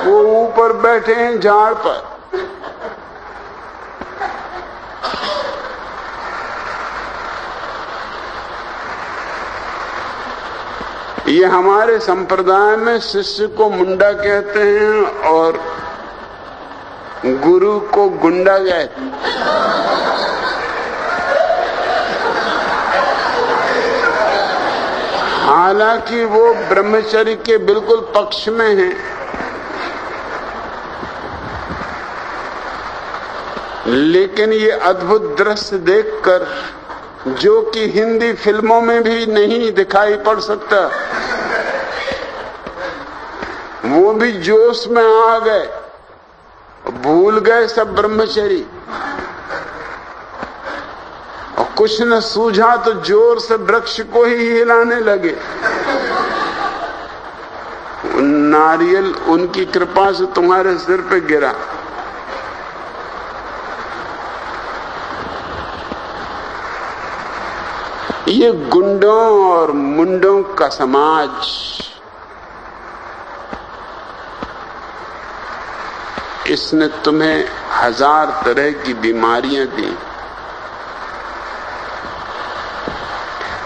वो ऊपर बैठे हैं झाड़ पर। ये हमारे संप्रदाय में शिष्य को मुंडा कहते हैं और गुरु को गुंडा कहते हैं। हालांकि वो ब्रह्मचर्य के बिल्कुल पक्ष में हैं, लेकिन ये अद्भुत दृश्य देखकर, जो कि हिंदी फिल्मों में भी नहीं दिखाई पड़ सकता, वो भी जोश में आ गए, भूल गए सब ब्रह्मचर्य, और कुछ न सूझा तो जोर से वृक्ष को ही हिलाने लगे। नारियल उनकी कृपा से तुम्हारे सिर पे गिरा। ये गुंडों और मुंडों का समाज, इसने तुम्हें हजार तरह की बीमारियां दी।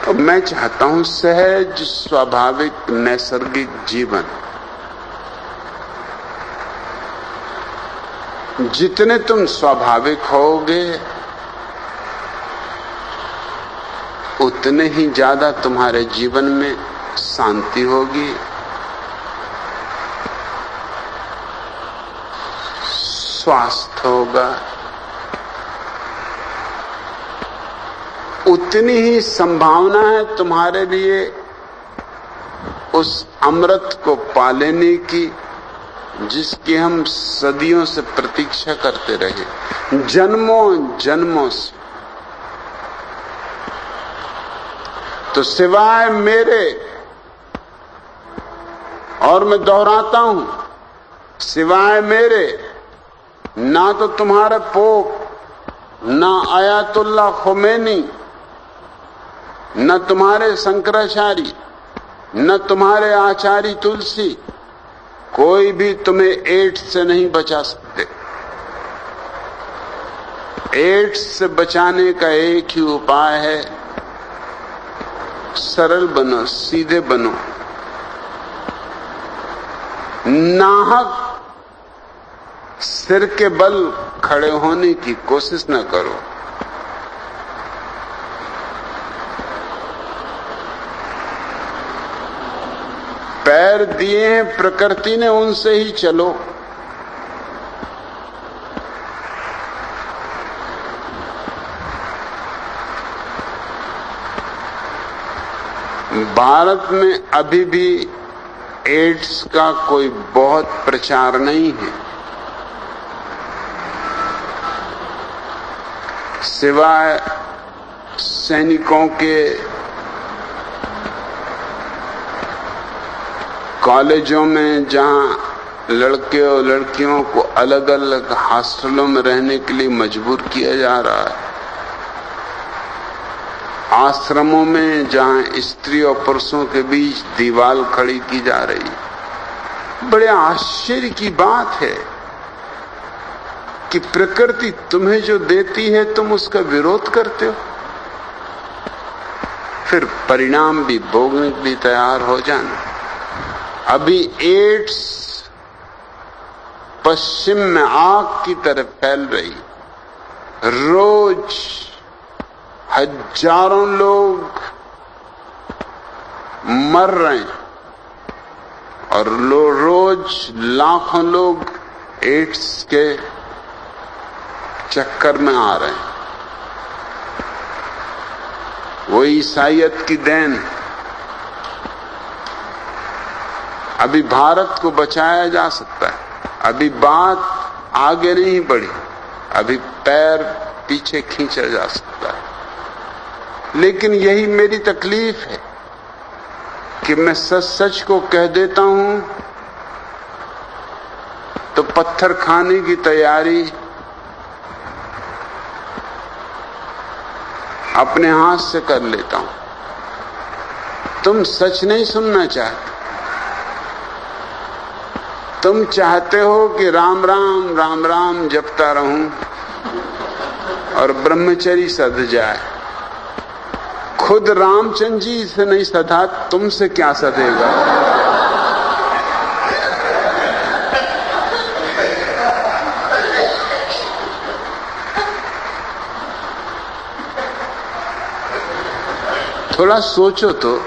और मैं चाहता हूं सहज, स्वाभाविक, नैसर्गिक जीवन। जितने तुम स्वाभाविक होगे, उतने ही ज्यादा तुम्हारे जीवन में शांति होगी, स्वास्थ्य होगा, उतनी ही संभावना है तुम्हारे लिए उस अमृत को पा लेने की जिसकी हम सदियों से प्रतीक्षा करते रहे, जन्मों जन्मों से। तो सिवाय मेरे, और मैं दोहराता हूं, सिवाय मेरे ना तो तुम्हारा पोप, ना आयतुल्लाह खुमैनी, न तुम्हारे शंकराचार्य, न तुम्हारे आचार्य तुलसी, कोई भी तुम्हें एड्स से नहीं बचा सकते। एड्स से बचाने का एक ही उपाय है, सरल बनो, सीधे बनो, नाहक सिर के बल खड़े होने की कोशिश न करो। पैर दिए हैं प्रकृति ने, उनसे ही चलो। भारत में अभी भी एड्स का कोई बहुत प्रचार नहीं है, सिवाय सैनिकों के कॉलेजों में, जहां लड़के और लड़कियों को अलग अलग हॉस्टलों में रहने के लिए मजबूर किया जा रहा है, आश्रमों में जहां स्त्री और पुरुषों के बीच दीवार खड़ी की जा रही है। बड़े आश्चर्य की बात है कि प्रकृति तुम्हें जो देती है तुम उसका विरोध करते हो, फिर परिणाम भी भोगने के लिए तैयार हो जाना। अभी एड्स पश्चिम में आग की तरह फैल रही, रोज हजारों लोग मर रहे हैं और रोज लाखों लोग एड्स के चक्कर में आ रहे हैं। वो ईसाइयत की देन। अभी भारत को बचाया जा सकता है, अभी बात आगे नहीं बढ़ी, अभी पैर पीछे खींचा जा सकता है। लेकिन यही मेरी तकलीफ है कि मैं सच सच को कह देता हूं तो पत्थर खाने की तैयारी अपने हाथ से कर लेता हूं। तुम सच नहीं सुनना चाहते, तुम चाहते हो कि राम राम राम राम जपता रहूं और ब्रह्मचर्य सध जाए। खुद रामचंद्र जी से नहीं सधा, तुमसे क्या सधेगा? थोड़ा सोचो तो,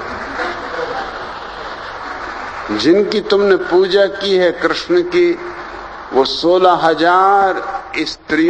जिनकी तुमने पूजा की है कृष्ण की, वो 16,000 स्त्रियों